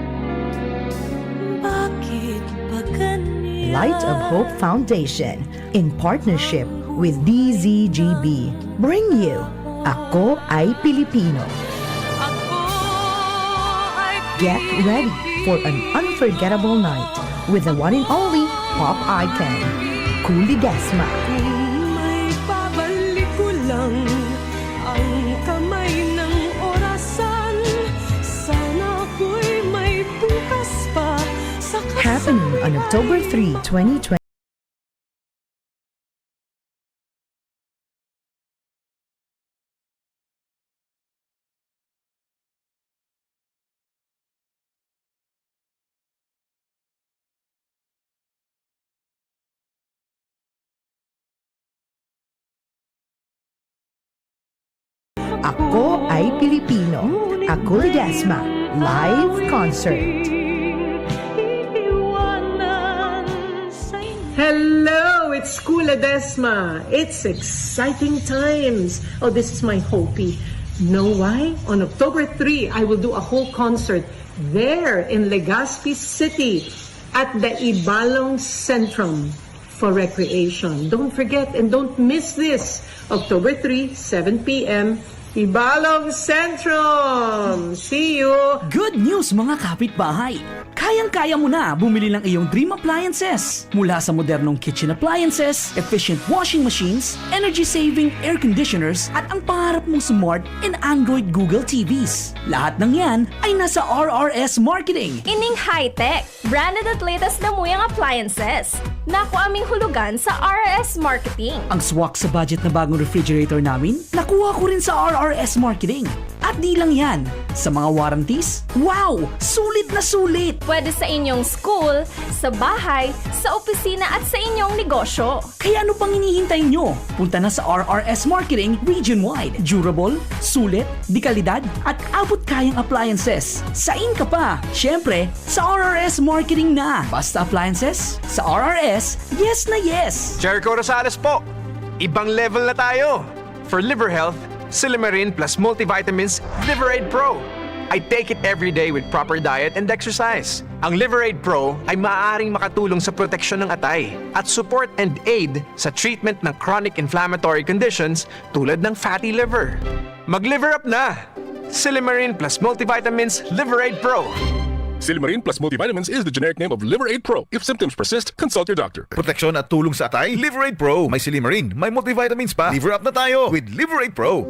Light of Hope Foundation, in partnership with DZGB, bring you Ako Ay Pilipino. Get ready for an unforgettable night with the one and only pop icon, Kuli Desma. May babalik ko lang ang kamay ng orasan. Sana ako'y may bukas pa sa Happening on October 3, 2020. Ako Ay Pilipino, Ako Ledesma, live concert. Hello, it's Kula Desma. It's exciting times. Oh, this is my Hopi. Know why? On October 3, I will do a whole concert there in Legazpi City at the Ibalong Centrum for recreation. Don't forget and don't miss this. October 3, 7 p.m. Ibalong Centrum! See you! Good news mga kapitbahay! Kayang-kaya mo na bumili ng iyong dream appliances. Mula sa modernong kitchen appliances, efficient washing machines, energy-saving air conditioners, at ang pangarap mong smart and Android Google TVs. Lahat ng yan ay nasa RRS Marketing. Ining high-tech, branded at latest na muyang appliances. Naku aming hulugan sa RRS Marketing. Ang swak sa budget na bagong refrigerator namin, nakuha ko rin sa RRS Marketing. At di lang yan, sa mga warranties, wow! Sulit na sulit! Pwede sa inyong school, sa bahay, sa opisina at sa inyong negosyo. Kaya ano pang hinihintay nyo? Punta na sa RRS Marketing region-wide. Durable, sulit, di kalidad, at abot kayang appliances. Sain ka pa! Siyempre, sa RRS Marketing na. Basta appliances, sa RRS, yes na yes! Jericho Rosales po! Ibang level na tayo! For liver health, Silimarin plus multivitamins Liveraid Pro. I take it every day with proper diet and exercise. Ang Liveraid Pro ay maaaring makatulong sa proteksyon ng atay at support and aid sa treatment ng chronic inflammatory conditions tulad ng fatty liver. Mag-liver up na! Silimarin plus multivitamins Liver-Aid Pro. Silimarin plus multivitamins is the generic name of Liver-Aid Pro. If symptoms persist, consult your doctor. Proteksyon at tulong sa atay, Liver-Aid Pro. May Silimarin, may multivitamins pa. Liver up na tayo with Liver-Aid Pro.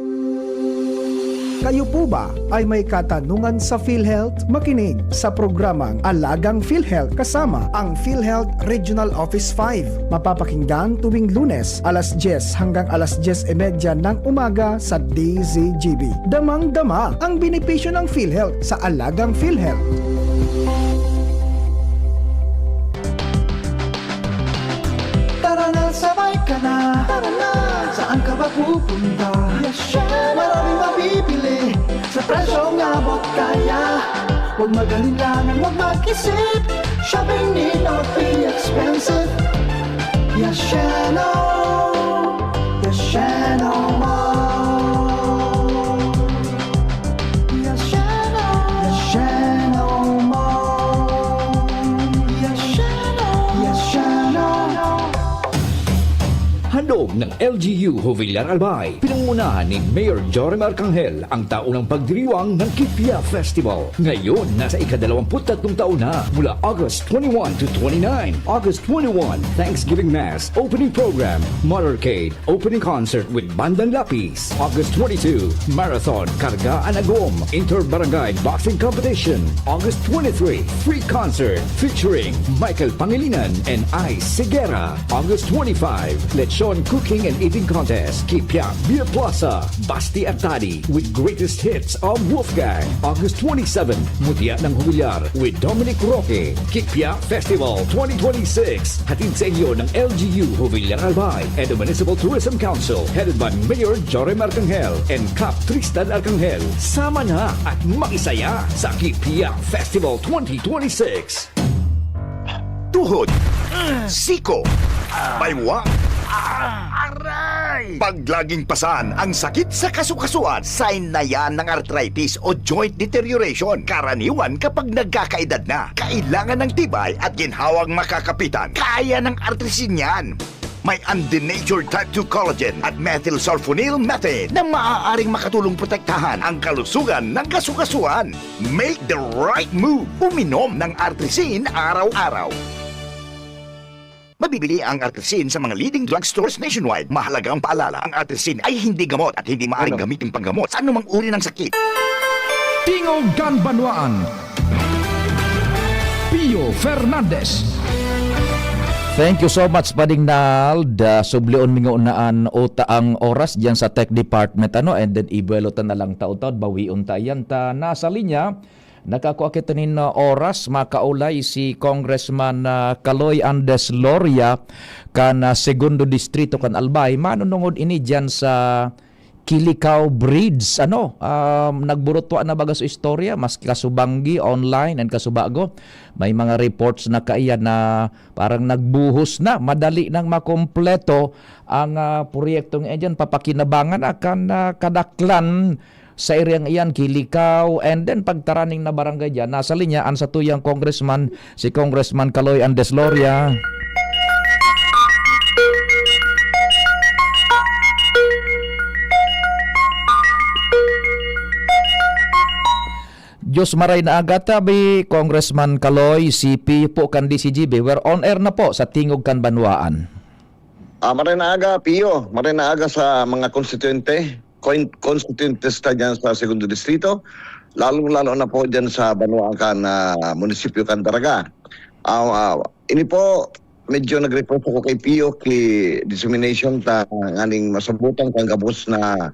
Kayo po ba ay may katanungan sa PhilHealth? Makinig sa programang Alagang PhilHealth kasama ang PhilHealth Regional Office 5. Mapapakinggan tuwing Lunes alas 10 hanggang alas 10:30 ng umaga sa DZGB. Damang-dama ang benepisyo ng PhilHealth sa Alagang PhilHealth. Tara na, sabay ka na. Tara na, saan ka ba pupunta? Maraming mabibili sa presyong abot kaya. Huwag mag-alilangan, huwag mag-isip. Shopping need not be expensive. Yasheno, Yasheno Mall. Yasheno, Yasheno Mall. Yasheno, Yasheno. Handog ng LGU Jovillar Albay, pinangunahan ni Mayor Jorim Arcangel ang taunang pagdiriwang ng Kipia Festival. Ngayon, nasa ika-23 taon na mula August 21 to 29. August 21, Thanksgiving Mass, Opening Program, Motorcade, Opening Concert with Bandang Lapis. August 22, Marathon, Karga Anagom, Inter-Barangay Boxing Competition. August 23, Free Concert featuring Michael Pangilinan and Ice Sigera. August 25, Lechon Cooking and Eating Contest, Kipia Beer Plaza, Basti Artadi with greatest hits of Wolfgang. August 27, Mutya ng Jovillar with Dominic Roque, Kipia Festival 2026. Hatid sa inyo ng LGU Jovillar Albay and the Municipal Tourism Council headed by Mayor Jorim Arcangel and Cap Tristan Arcangel. Sama na at makisaya sa Kipia Festival 2026. Tuhod, siko, baywang, aray! Pag laging pasan ang sakit sa kasukasuan, sign na yan ng arthritis o joint deterioration. Karaniwan kapag nagkakaedad na, kailangan ng tibay at ginhawang makakapitan. Kaya ng artrisin yan. May undenatured type 2 collagen at methylsulfonyl methane na maaaring makatulong protektahan ang kalusugan ng kasukasuan. Make the right move. Uminom ng artrisin araw-araw. Mabibili ang artrisin sa mga leading drugstores nationwide. Mahalaga ang paalala, ang artrisin ay hindi gamot at hindi maaaring gamitin panggamot sa anumang uri ng sakit. Tingog Ganbanwaan, Pio Fernandez. Thank you so much, Pading Nal. Sublion mingo naan ota ang oras diyan sa Tech Department and then ibuelotan na lang taon-taon bawiun tayan ta nasa linya. Nakakuha kita nin oras makaulay si Congressman Kaloy Andes Loria kan Segundo Distrito kan Albay. Manunungod ini diyan sa Kilikaw Bridge, nagburutwa na baga sa istorya, mas kasubanggi online and kasubago. May mga reports na kaiya na parang nagbuhos na, madali nang makompleto ang proyektong iyan, papakinabangan akan kadaklan sa areang iyan, Kilikaw, and then pagtaraning na barangay dyan. Nasa linyaan sa tuyang congressman, si Congressman Kaloy Andes Loria. Diyos maray na agata bi Congressman Kaloy, CP po kan DCGB. We're on air na po sa Tingog kan Banwaan. Maray na aga, Pio. Maray na aga sa mga constituentes dyan sa Segundo Distrito. Lalo na po dyan sa Banwaan kan munisipyo kan Daraga. Ini po, medyo nag-report ako kay Pio kay dissemination ta nganing masabutan kang gabos na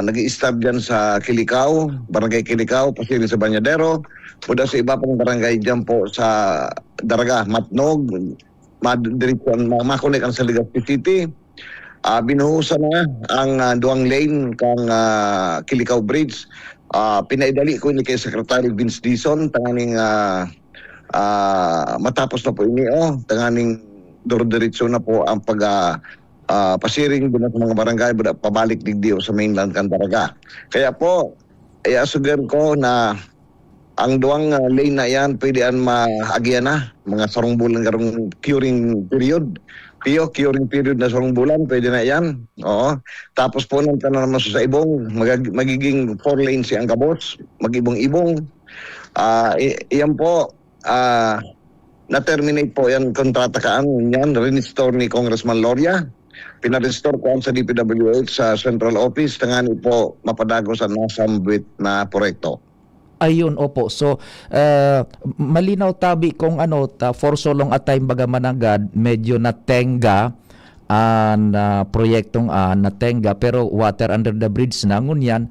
nag-i-stab dyan sa Kilikaw, Barangay Kilikaw, posibleng sa Banyadero, mula sa iba pang barangay dyan po sa Daraga, Matnog, makonek ang sa Legazpi City. Binuhusan na ang duwang lane kang Kilikaw Bridge. Pinaidali ko ni kay Secretary Vince Dizon, tanganing matapos na po ini, tanganing doro-diretso na po ang pasiring doon sa mga barangay pabalik digdiyo sa mainland kan Daraga. Kaya po, i-asugan ko na ang duwang lane na yan pwede an maagyan na mga sarong bulan karong curing period Pio, curing period na 1 bulan, pwede na yan. Oo. Tapos po nang tanong naman sa ibong, magiging 4 lanes ang kabos, mag-ibong-ibong. Iyan po, na-terminate po yan kontrata kaan yan, rinestore ni Congressman Loria. Pinarestore ko sa DPWH sa central office, tangani po mapadago sa nasambit na proyekto. Ayun, opo. So, malinaw tabi kung for so long a time baga managad, medyo natenga ang proyektong natenga, pero water under the bridge na. Ngunyan,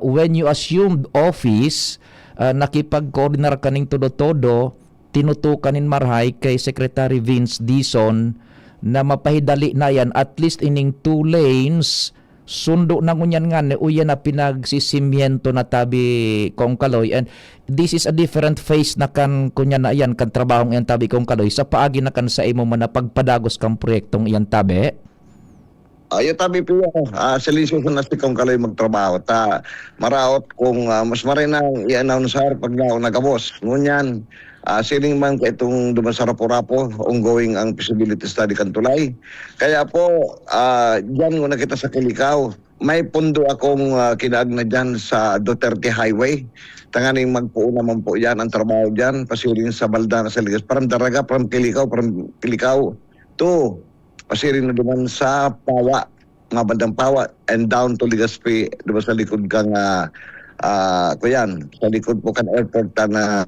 when you assumed office, nakipag-coordinar kaning todo-todo, tinutukanin marhay kay Secretary Vince Dizon na mapahidali na yan, at least ining 2 lanes, sundo na ngunyan nga ni uyan na pinagsisimiento na tabi Kong Kaloy, and this is a different phase na kan kunya na yan kan trabahong yan tabi Kong Kaloy sa paagi na kan sa imo man na pagpadagos kang proyektong yan tabi. Ayo tabi po silisyo na si Kong Kaloy magtrabaho ta maraot kung mas marinang i-announce pag nagabos ngunyan. Siling man ka itong dumasarapo-rapo, ongoing ang feasibility study kantulay. Kaya po, dyan na kita sa Kilikaw, may pundo akong kinaag na dyan sa Duterte Highway. Tanganing magpuo naman po yan ang trabaho dyan, pasirin sa Balda sa Ligas. Parang Daraga, from Kilikaw to pasirin na duman sa Pawa, mga bandang Pawa, and down to Ligaspi, diba sa likod kang kuyan, sa likod po kan airport na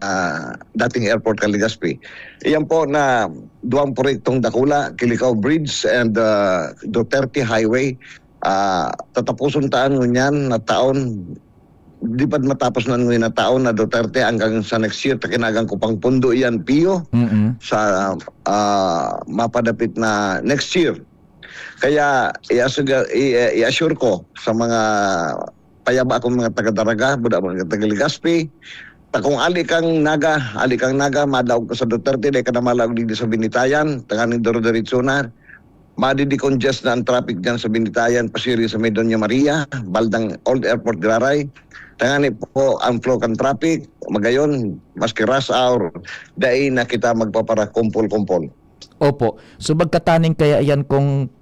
dating airport kan Ligaspi. Iyan po na 2 proyektong dakula, Kilikaw Bridge and Duterte Highway. Tatapuson taan ngunyan na taon, di pa matapos na ngunyan na taon na Duterte hanggang sa next year, takinagang ko pang pundo iyan, Pio, sa mapadapit na next year. Kaya i-assure ko sa mga payaba akong mga taga-Daraga, mga taga-Ligaspi, kung ali kang naga, madawag ko sa Duterte, dahil ka na malawag dito sa Binitayan, tanganing doro-diritso na, madidi-congest na ang traffic dyan sa Binitayan, pasiri sa Doña Maria, Baldang Old Airport Graray, tangani po ang flow kan traffic, magayon, maski rush hour, dahil na kita magpapara kumpol-kumpol. Opo. So magkataning kaya yan kung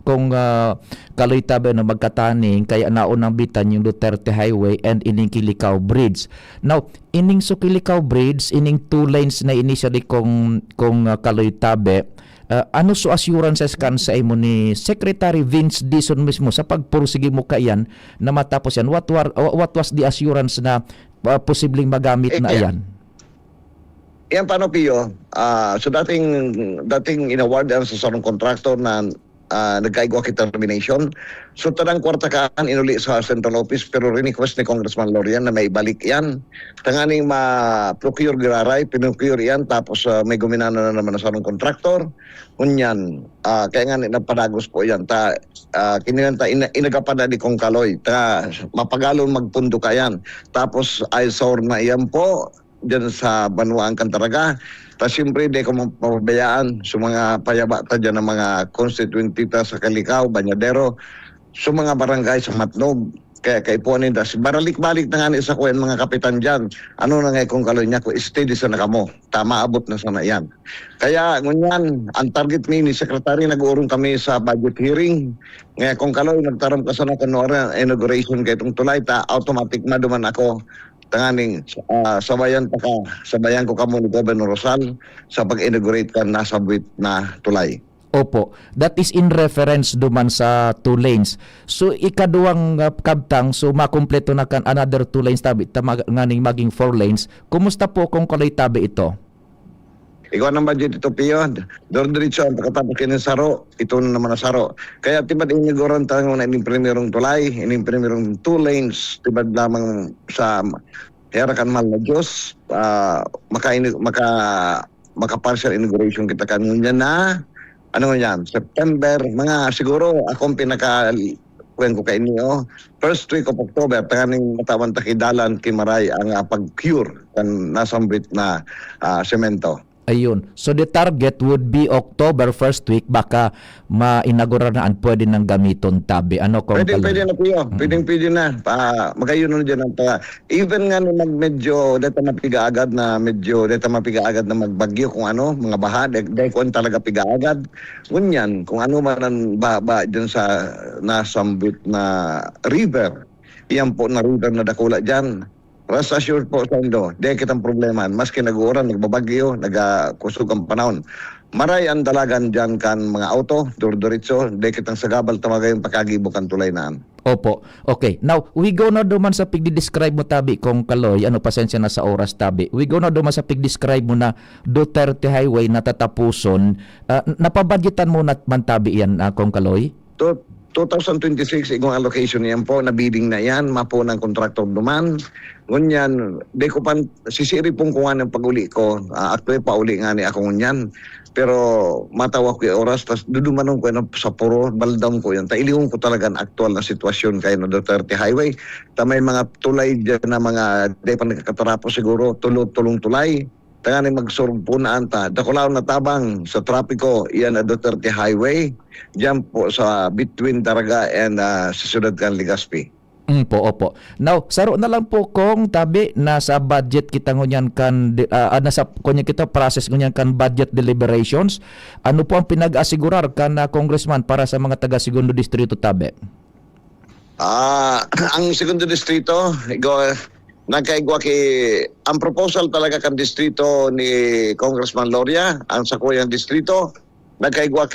Kaloy tabi na magkataning kaya naunang bitan yung Duterte Highway and ining Kilikaw Bridge. Now, ining so Kilikaw Bridge, ining 2 lanes na initially kung Kaloy tabi, ano so assurances kan sa imo ni Secretary Vince Dizon mismo sa pagpursige mo kayan na matapos yan? What was the assurance na posibleng magamit na yan? Yan paano, Pio? So dating inaward sa sarong contractor na nagkaigwa kita termination. So tanang kwarta kaan inuli sa central office pero request ni Congressman Lorian na may balik yan. Tanganing ma-procure giraray, pinocure yan tapos may guminano na naman sa sarong contractor. Kunyan, kaya nga napadagos po yan. Kinilanta, inagapada ni Kong Kaloy. Mapagalon magpundo ka yan. Tapos ISOR na yan po dyan sa Banuang Cantaraga. Tapos siyempre, di ko mapabayaan sa mga payaba ta dyan ng mga constituent tita sa Kilikaw, Banyadero, sa mga barangay sa Matnog. Kaya kaipuanin da. Baralik-balik na nga sa kuyan mga kapitan dyan. Ano na nga kung Kaloy niya ko, steady sa nakamo. Tama, abot na sana yan. Kaya ngunyan, ang target ni Secretary, nag-uurong kami sa budget hearing. Ngayon kung Kaloy, nagtaram ka sana kanwara inauguration kay itong tulay, automatic maduman ako. Tanganing sabayan ko kamo ni Governor Rosal sa pag-inaugurate ka nasa buwit na tulay. Opo, that is in reference duman sa 2 lanes. So ikaduwang kabtang, so makumpleto na kan another 2 lanes tabi, nganing maging 4 lanes. Kumusta po kung Kaloy tabi ito? Ikaw ang budget ito, Pio. Diretso ang pagkatapos kinin saro, ito na naman na saro. Kaya tibad iniguran tayo na ining primerong tulay, ining primerong 2 lanes, tibad lamang sa herakan mahal na Diyos, maka-partial inauguration kita kanina na, ano yan, September, mga siguro akong kuwen ko kay inyo, first week of October, tanganing matawan takidalan kimaray ang pag-cure kan nasambit na semento. Ayun. So the target would be October first week, baka ma-inaugura na ang pwede nang gamiton, Tabi. Ano kung Pwede na po yun. Pwede na. Magayon na dyan. Even nga nung medyo deta mapiga agad na magbagyo kung ano, mga baha, dahil kung talaga piga agad. Ngunyan, kung ano man ang ba dyan sa nasambit na river, iyan po na river na dakula dyan. Rest assured po sa Indo, di kitang problema. Maski nag-uuran, nagbabagyo, nagkusog ang panahon. Maray ang dalagan dyan kan mga auto, dur-duritso, di kitang sagabal tamagay pagkagibok ang tulay naan. Opo. Okay. Now, we go na duman sa pigdi-describe mo, Tabi, kung Kaloy. Pasensya na sa oras, Tabi. We go na duman sa pigdi-describe mo na Duterte Highway na tatapuson. Napabadgetan mo na man, Tabi, yan, kung Kaloy? 2026, igong allocation yan po, nabidding na yan, mapo ng contractor duman. Ngunyan, di ko pan, sisiri pong kuha ng pag-uli ko, actually pa-uli nga ni ako ngunyan. Pero matawa ko yung oras, tas dudumanong ko sa puro, baldam ko yan. Tailiwong ko talaga ang aktual na sitwasyon kayo na Duterte Highway. May mga tulay dyan na mga, di pa nagkakatarapo siguro, tulong tulay. Tangani magsurpunaan ta. Dakulaw na tabang sa trapiko, iyan na Duterte Highway. Diyan po sa between Daraga and sa Ciudad kan Legazpi. Opo. Now, saro na lang po kung, Tabi, nasa budget kita ngunyan kan nasa kunya kita process ngunyan kan budget deliberations. Ano po ang pinag-asigurar kan congressman para sa mga taga Segundo Distrito, Tabi? Ang Segundo Distrito, nagkaigwa ang proposal talaga kan distrito ni Congressman Loria, ang sakuyang distrito, nagkaigwa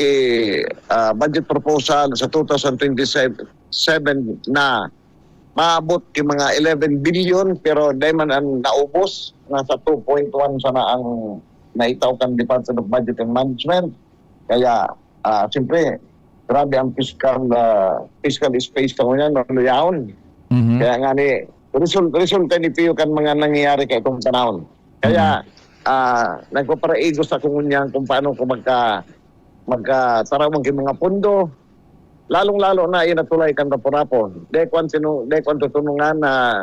budget proposal sa 2027 na maabot mga 11 billion pero dahil man ang naubos, nasa 2.1 sana ang naitaw kan Department of Budget and Management. Kaya, siyempre, grabe ang fiscal space ka ngunyan, naluyahon. Kaya nga resulta ni Pio kan mga nangyayari kay itong panahon. Kaya, nagpaparaigo sa kungunyang kung paano ko magkatarawang mga pondo. Lalong-lalo na inatulay kan rapo-rapo. Dekwan tutunungan na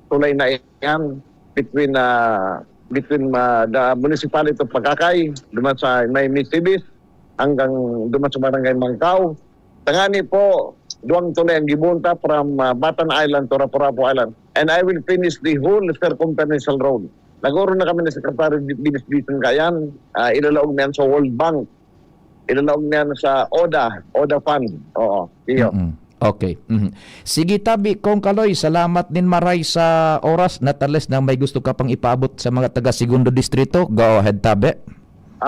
tulay na yan between the municipality of Pagkakay, duman sa may Misibis, hanggang duman sa barangay Mangkaw. Tangani po, duwang tulay ang gibunta from Batan Island to Rapo-Rapo Island. And I will finish the whole circumferential road. Naguro na kami ni Secretary Binis-Bisan Kayan, ilalaog na yan sa World Bank. Ilalaog na yan sa ODA Fund. Oo, iyo. Okay. Sige, Tabi, kung Kaloy, salamat din maray sa oras na tales na may gusto ka pang ipaabot sa mga taga Segundo Distrito. Go ahead, Tabi.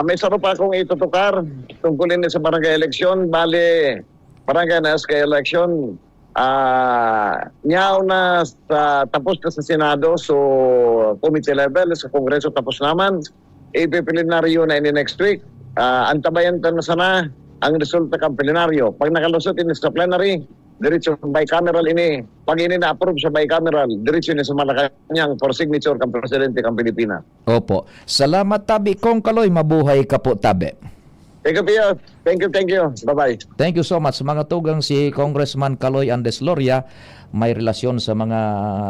May sarap pa akong itutukar tungkulin sa barangay election. Bali, barangay na SK election, nyaw na tapos na sa Senado, so committee level, sa Kongreso tapos naman. Ipiplenaryo na ini next week. Antabayan ta na sana ang resulta ng plenaryo. Pag nakalusot ini sa plenary, diretso bicameral ini. Pag ini na-approve sa bicameral, diretso ini sa Malacanang for signature ng Presidente ng Pilipinas. Opo. Salamat, Tabi. Kung Kaloy, mabuhay ka po, Tabi. Thank you, Pio. Thank you. Bye-bye. Thank you so much. Mga tugang si Congressman Kaloy Andes Loria, may relasyon sa mga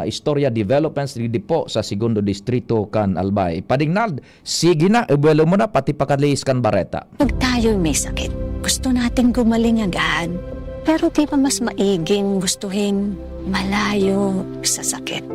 istorya developments dito po sa Segundo Distrito kan Albay. Padingnald, sige na, ibuelo mo na, pati pakalis kan Bareta. Pag tayo'y may sakit, gusto natin gumaling agad. Pero di ba mas maiging gustuhin malayo sa sakit?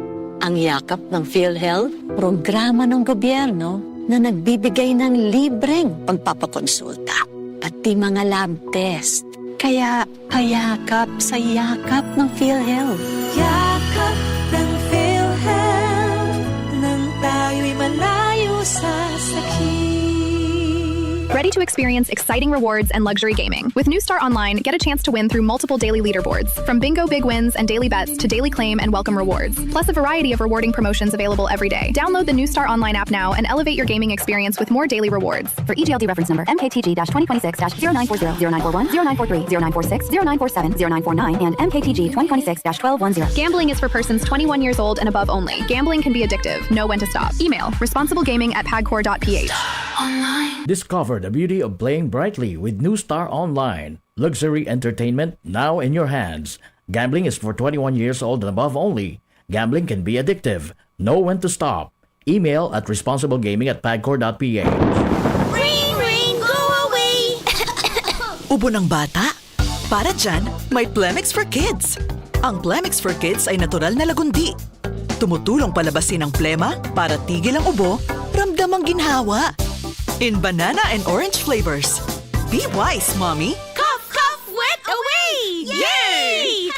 Ang yakap ng PhilHealth, programa ng gobyerno na nagbibigay ng libreng pagpapakonsulta, pati mga lab test. Kaya payakap sa yakap ng PhilHealth. Yakap ng PhilHealth, nang tayo'y malayo sa sakit. Ready to experience exciting rewards and luxury gaming? With New Star Online, get a chance to win through multiple daily leaderboards, from bingo big wins and daily bets to daily claim and welcome rewards, plus a variety of rewarding promotions available every day. Download the New Star Online app now and elevate your gaming experience with more daily rewards. For EGLD reference number MKTG-2026-0940, 0941, 0943, 0946, 0947, 0949, and MKTG 2026-1210. Gambling is for persons 21 years old and above only. Gambling can be addictive. Know when to stop. Email responsiblegaming@pagcor.ph. Discover the beauty of playing brightly with New Star Online. Luxury entertainment now in your hands. Gambling is for 21 years old and above only. Gambling can be addictive. Know when to stop. Email at responsiblegaming@pagcor.ph. Rain, rain, go away! Ubo ng bata? Para dyan, may Plemix for Kids. Ang Plemix for Kids ay natural na lagundi. Tumutulong palabasin ang plema para tigil ang ubo, ramdam ang ginhawa. In banana and orange flavors. Be wise, Mommy! Cough, cough, wet away! Yay!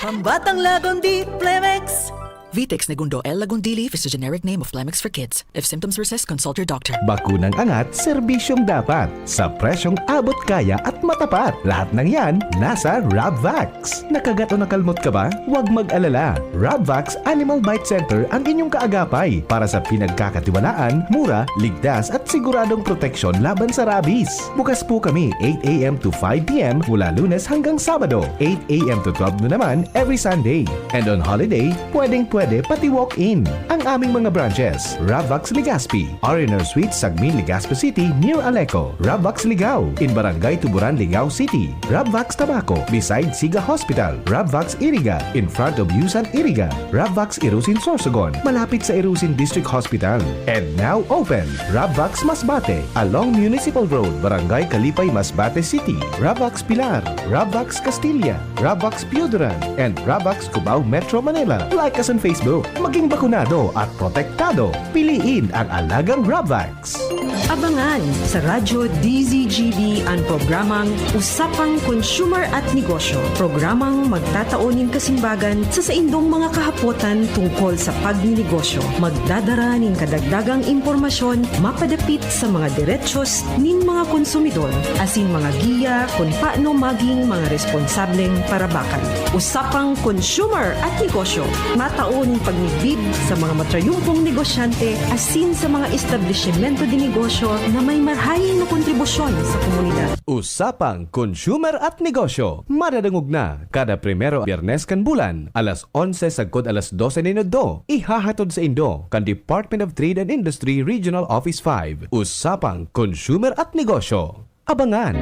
Pambatang lagundi, Plemix! Vitex Negundo L. Lagundili is the generic name of Plemix for Kids. If symptoms persist, consult your doctor. Bakunang angat, serbisyong dapat. Sa presyong abot kaya at matapat. Lahat ng yan, nasa Rabvax. Nakagat o nakalmot ka ba? Huwag mag-alala. Rabvax Animal Bite Center ang inyong kaagapay para sa pinagkakatiwalaan, mura, ligtas at siguradong proteksyon laban sa rabies. Bukas po kami 8 a.m. to 5 p.m. mula Lunes hanggang Sabado. 8 a.m. to 12 noon naman every Sunday. And on holiday, pwede pati walk-in. Ang aming mga branches, Rabvax Legazpi, R&R Suite, Sagmin, Legazpi City, near Aleco. Rabvax Ligao, in Barangay Tuburan, Ligao City. Rabvax Tabaco, beside Siga Hospital. Rabvax Iriga, in front of Yusan Iriga. Rabvax Irusin Sorsogon, malapit sa Irusin District Hospital. And now open, Rabvax Masbate, along Municipal Road, Barangay Kalipay, Masbate City. Rabvax Pilar, Rabvax Castilla, Rabvax Pioduran, and Rabvax Cubao, Metro Manila. Like us on Facebook, maging bakunado at protektado. Piliin ang alagang Rabvax. Abangan sa Radyo DZGB ang programang Usapang Consumer at Negosyo. Programang magtataunin kasimbagan sa saindong mga kahapotan tungkol sa pagninegosyo. Magdadara nin kadagdagang impormasyon mapadapit sa mga diretsyon nin mga konsumidor asin mga giya kung paano maging mga responsableng parabakan. Usapang Consumer at Negosyo. Matauning pagnigbid sa mga matrayumpong negosyante asin sa mga establishmento di negosyo na may marhaing na kontribusyon sa komunidad. Usapang Consumer at Negosyo. Madadangog na kada primero Biyernes kan bulan, alas 11 sagkod alas 12 minuto. Ihahatod sa Indo kan Department of Trade and Industry Regional Office 5. Usapang Consumer at Negosyo. Abangan!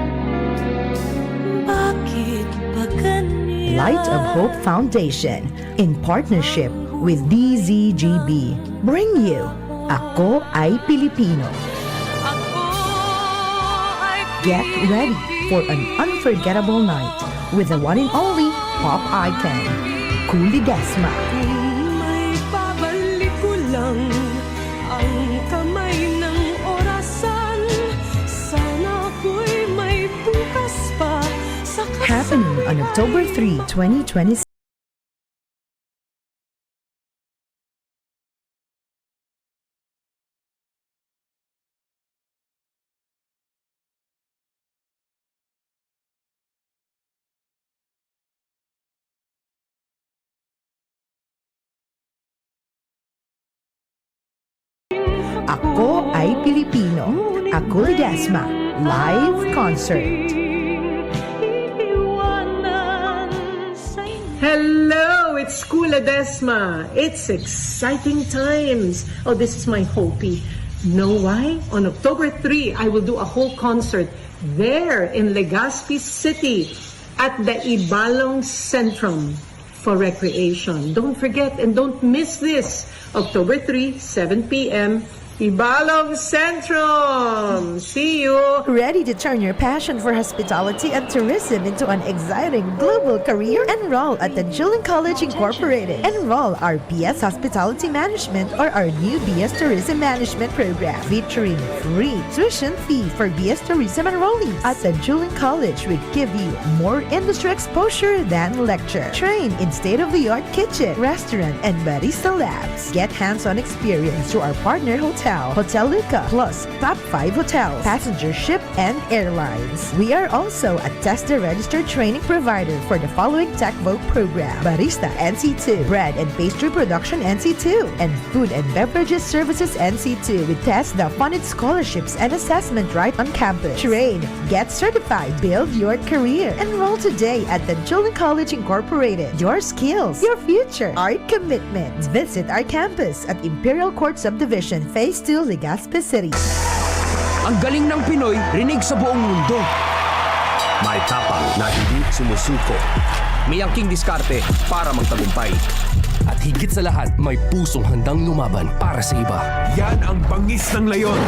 Bakit ba ganyan? Light of Hope Foundation, in partnership with DZGB, bring you Ako Ay Pilipino. Get ready for an unforgettable night with the one and only pop icon, Kuli Gasma. May babalik ko lang ang kamay ng orasan. Sana ako'y may bukas pa sa Happening on October 3, 2026. Ako Ay Pilipino, Ako Ledesma, live concert. Hello, it's School Ledesma. It's exciting times. Oh, this is my hopey. Know why? On October 3, I will do a whole concert there in Legazpi City at the Ibalong Centrum for recreation. Don't forget and don't miss this. October 3, 7 p.m. Ibalong Centrum. See you. Ready to turn your passion for hospitality and tourism into an exciting global career? Enroll at the Julian College Incorporated. Enroll our BS Hospitality Management or our new BS Tourism Management program featuring free tuition fee for BS Tourism enrollees. At the Julian College, we give you more industry exposure than lecture. Train in state-of-the-art kitchen, restaurant, and barista labs. Get hands-on experience through our partner hotel, Hotel Luca, plus top 5 hotels, passenger ship, and airlines. We are also a TESDA registered training provider for the following TechVogue program: Barista NC2, Bread and Pastry Production NC2, and Food and Beverages Services NC2 with TESDA funded scholarships and assessment right on campus. Train, get certified, build your career. Enroll today at the Julian College Incorporated. Your skills, your future, our commitment. Visit our campus at Imperial Court Subdivision, Phase 2, Legazpi City. Ang galing ng Pinoy, rinig sa buong mundo. May tapang na hindi sumusuko. may angking diskarte para magtagumpay. At higit sa lahat, may pusong handang lumaban para sa iba. Yan ang bangis ng leyon.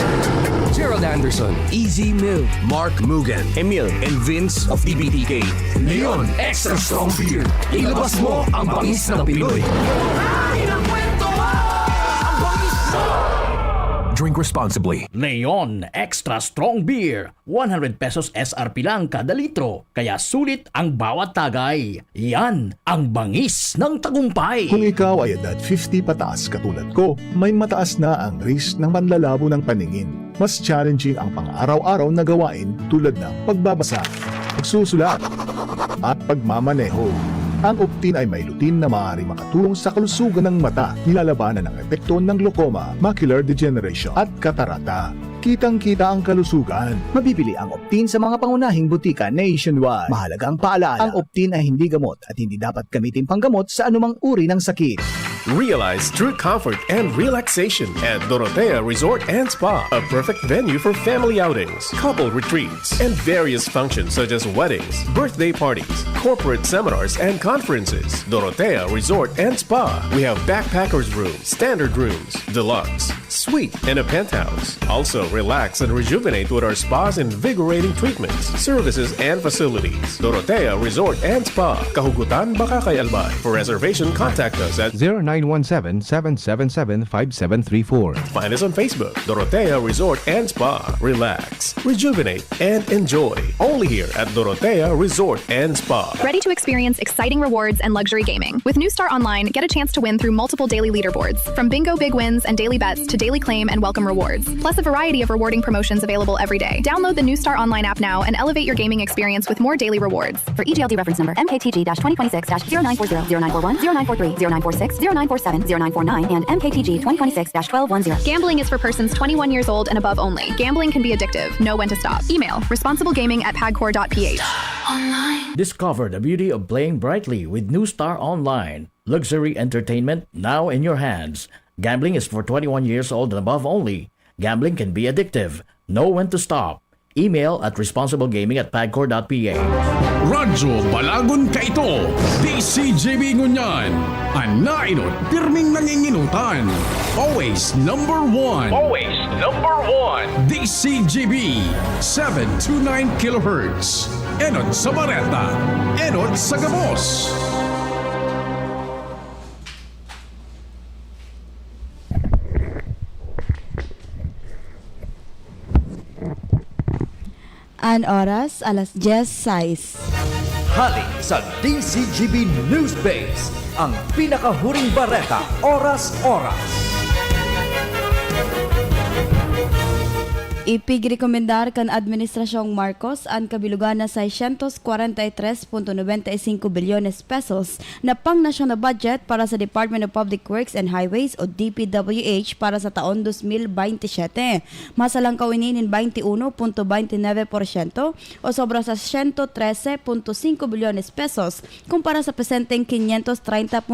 Gerald Anderson, Easy Mill, Mark Mugen, Emil, and Vince of DBTK. Leon Extra Strong Beer. Ilabas mo ang bangis ng Pinoy. Drink responsibly. Leon Extra Strong Beer. 100 pesos SRP lang kada litro. Kaya sulit ang bawat tagay. Yan ang bangis ng tagumpay. Kung ikaw ay edad 50 pataas katulad ko, may mataas na ang risk ng panlalabo ng paningin. Mas challenging ang pang-araw-araw na gawain tulad ng pagbabasa, pagsusulat, at pagmamaneho. Ang Optin ay may lutin na maaari makatulong sa kalusugan ng mata, nilalabanan ang epekto ng glaucoma, macular degeneration at katarata. Kitang-kita ang kalusugan. Mabibili ang Optin sa mga pangunahing butika nationwide. Mahalagang paalala, ang Optin ay hindi gamot at hindi dapat gamitin panggamot sa anumang uri ng sakit. Realize true comfort and relaxation at Dorotea Resort and Spa, a perfect venue for family outings, couple retreats, and various functions such as weddings, birthday parties, corporate seminars, and conferences. Dorotea Resort and Spa. We have backpackers rooms, standard rooms, deluxe, suite, and a penthouse. Also, relax and rejuvenate with our spa's invigorating treatments, services, and facilities. Dorotea Resort and Spa, Kahugutan, Bakakay, Albay. For reservation, contact us at 0917-777-5734. Find us on Facebook, Dorotea Resort and Spa. Relax, rejuvenate, and enjoy. Only here at Dorotea Resort and Spa. Ready to experience exciting rewards and luxury gaming? With New Star Online, get a chance to win through multiple daily leaderboards, from bingo big wins and daily bets to daily claim and welcome rewards, plus a variety of rewarding promotions available every day. Download the New Star Online app now and elevate your gaming experience with more daily rewards. For EGLD reference number MKTG-2026-0940, 0940, 0943, 0946, 0947, 0949, and MKTG 2026-1210. Gambling is for persons 21 years old and above only. Gambling can be addictive. Know when to stop. Email responsiblegaming@pagcor.ph. Discover the beauty of playing brightly with New Star Online. Luxury entertainment now in your hands. Gambling is for 21 years old and above only. Gambling can be addictive. Know when to stop. Email at responsiblegaming@pagcor.ph. Radyo Balagon Kaito, DCGB Ngunyan. Anainot, pirming nanginginutan. Always number one. Always number one. DCGB, 729 kHz. Enot sa Bareta, Enot sa Gabos. Ang oras, alas 10:06. Halik sa DCGB News Base, ang pinakahuring bareta, oras-oras. Ipigrekomendar kan Administrasyong Marcos ang kabilugan na 643.95 bilyones pesos na pang-national budget para sa Department of Public Works and Highways o DPWH para sa taon 2027. Masalangkaw ini nin 21.29% o sobra sa 113.5 bilyones pesos kumpara sa presenteng 530.90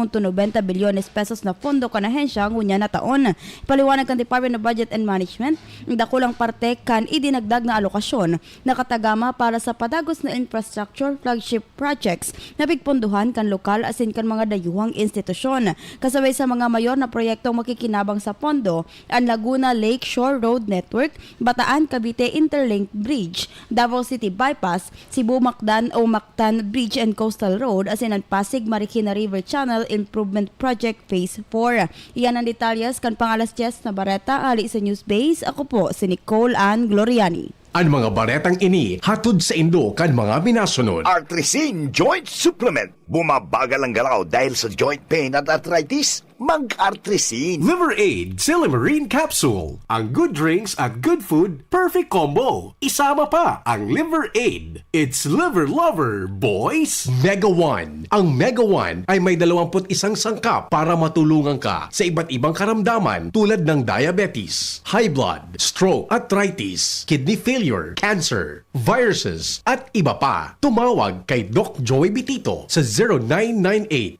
bilyones pesos na pondo kan ahensya ngunya na taon. Paliwanag kan Department of Budget and Management, ang dakulang parte kan idinagdag na alokasyon na katagama para sa padagos na infrastructure flagship projects na pigponduhan kan lokal asin kan mga dayuhang institusyon. Kasabay sa mga mayor na proyektong makikinabang sa pondo, ang Laguna Lake Shore Road Network, Bataan Cavite Interlink Bridge, Davao City Bypass, Cebu Mactan o Mactan Bridge and Coastal Road asin ang Pasig Marikina River Channel Improvement Project Phase 4. Iyan ang detalyas kan pangalas 10 na bareta ali sa News Base. Ako po si Nicole Ann Gloriani. Ang mga baretang ini hatod sa Indo kan mga binasunod. Artrisin Joint Supplement. Bumabagal ang galaw dahil sa joint pain at arthritis. Mag-Artrisin. Liver Aid Silimarine Capsule. Ang good drinks at good food, perfect combo. Isama pa ang Liver Aid. It's liver lover, boys. Mega One. Ang Mega One ay may 21 sangkap para matulungan ka sa iba't ibang karamdaman tulad ng diabetes, high blood, stroke, arthritis, kidney failure, cancer, viruses, at iba pa. Tumawag kay Doc Joey Bitito sa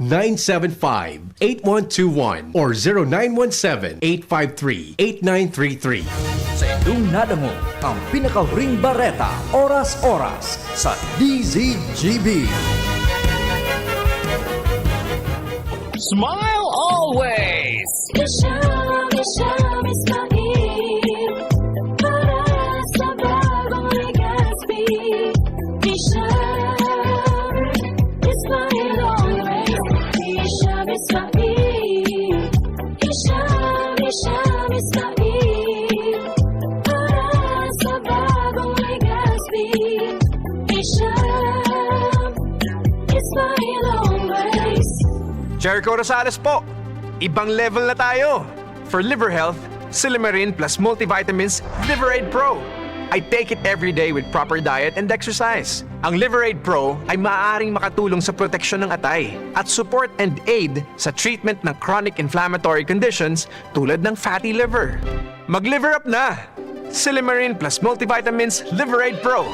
0998-975-8121 or 0917-853-8933. Sa inyong nadango, ang pinakahuring bareta, oras-oras sa DZGB. Smile always! Jericho Rosales po. Ibang level na tayo. For liver health, Silimarin plus multivitamins Liveraid Pro. I take it every day with proper diet and exercise. Ang Liveraid Pro ay maaaring makatulong sa proteksyon ng atay at support and aid sa treatment ng chronic inflammatory conditions tulad ng fatty liver. Mag-liver up na! Silimarin plus multivitamins Liveraid Pro.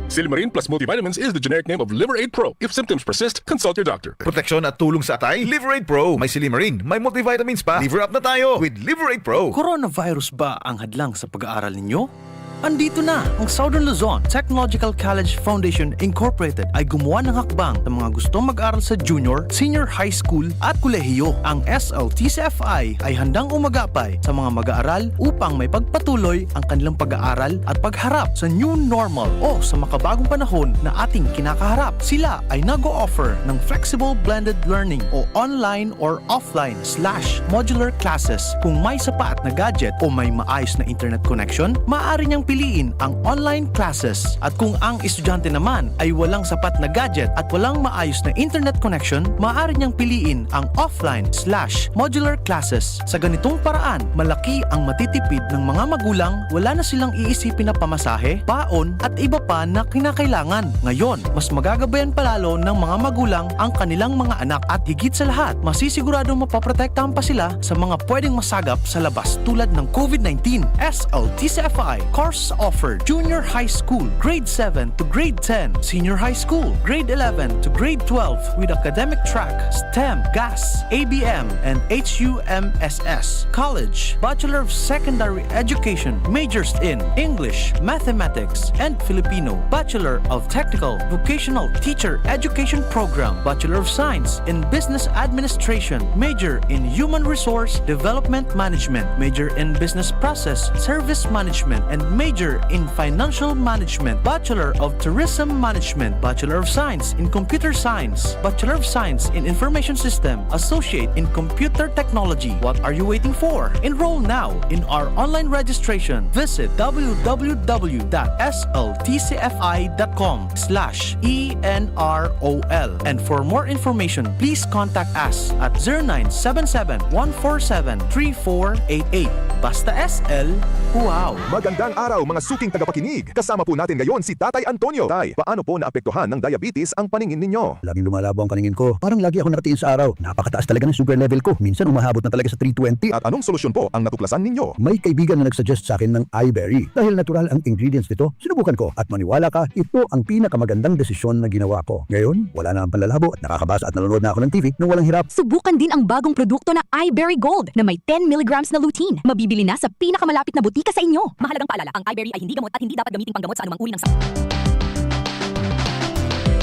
Silimarin plus multivitamins is the generic name of Liveraid Pro. If symptoms persist, consult your doctor. Proteksyon at tulong sa atay, Liveraid Pro. May Silimarin, may multivitamins pa. Liver up na tayo with Liveraid Pro. Coronavirus ba ang hadlang sa pag-aaral ninyo? Andito na ang Southern Luzon Technological College Foundation Incorporated ay gumawa ng hakbang sa mga gustong mag-aral sa junior, senior high school at kolehiyo. Ang SLTCFI ay handang umagapay sa mga mag-aaral upang may pagpatuloy ang kanilang pag-aaral at pagharap sa new normal o sa makabagong panahon na ating kinakaharap. Sila ay nag-o-offer ng flexible blended learning o online or offline/modular classes. Kung may sapat na gadget o may maayos na internet connection, maaari niyang piliin ang online classes. At kung ang estudyante naman ay walang sapat na gadget at walang maayos na internet connection, maaari niyang piliin ang offline/modular classes. Sa ganitong paraan, malaki ang matitipid ng mga magulang, wala na silang iisipin na pamasahe, baon at iba pa na kinakailangan. Ngayon, mas magagabayan palalo ng mga magulang ang kanilang mga anak at higit sa lahat, masisiguradong mapaprotektahan pa sila sa mga pwedeng masagap sa labas tulad ng COVID-19. SLTCFI course offered junior high school, grade 7 to grade 10, senior high school, grade 11 to grade 12 with academic track, STEM, GAS, ABM, and HUMSS. College, Bachelor of Secondary Education, majors in English, Mathematics, and Filipino. Bachelor of Technical Vocational Teacher Education Program, Bachelor of Science in Business Administration, major in Human Resource Development Management, major in Business Process Service Management, and major in Financial Management, Bachelor of Tourism Management, Bachelor of Science in Computer Science, Bachelor of Science in Information System, Associate in Computer Technology. What are you waiting for? Enroll now in our online registration. Visit www.sltcfi.com/ENROL. And for more information, please contact us at 0977-147-3488. Basta SL, wow! Magandang araw mga suking tagapakinig. Kasama po natin ngayon si Tatay Antonio. Tay, paano po naapektuhan ng diabetes ang paningin ninyo? Laging lumalabo ang paningin ko. Parang lagi ako nakatiin sa araw. Napakataas talaga ng sugar level ko. Minsan umahabot na talaga sa 320. At anong solusyon po ang natuklasan ninyo? May kaibigan na nagsuggest sa akin ng iBerry. Dahil natural ang ingredients nito, sinubukan ko. At maniwala ka, ito ang pinakamagandang desisyon na ginawa ko. Ngayon, wala na ang panlalabo at nakakabasa at nanonood na ako ng TV nang walang hirap. Subukan din ang bagong produkto na iBerry Gold na may 10 mg na lutein. Mabibili na sa pinakamalapit na butika sa inyo. Mahalagang paalala, ang iBerry ay hindi gamot at hindi dapat gamitin panggamot sa anumang uri ng sakit.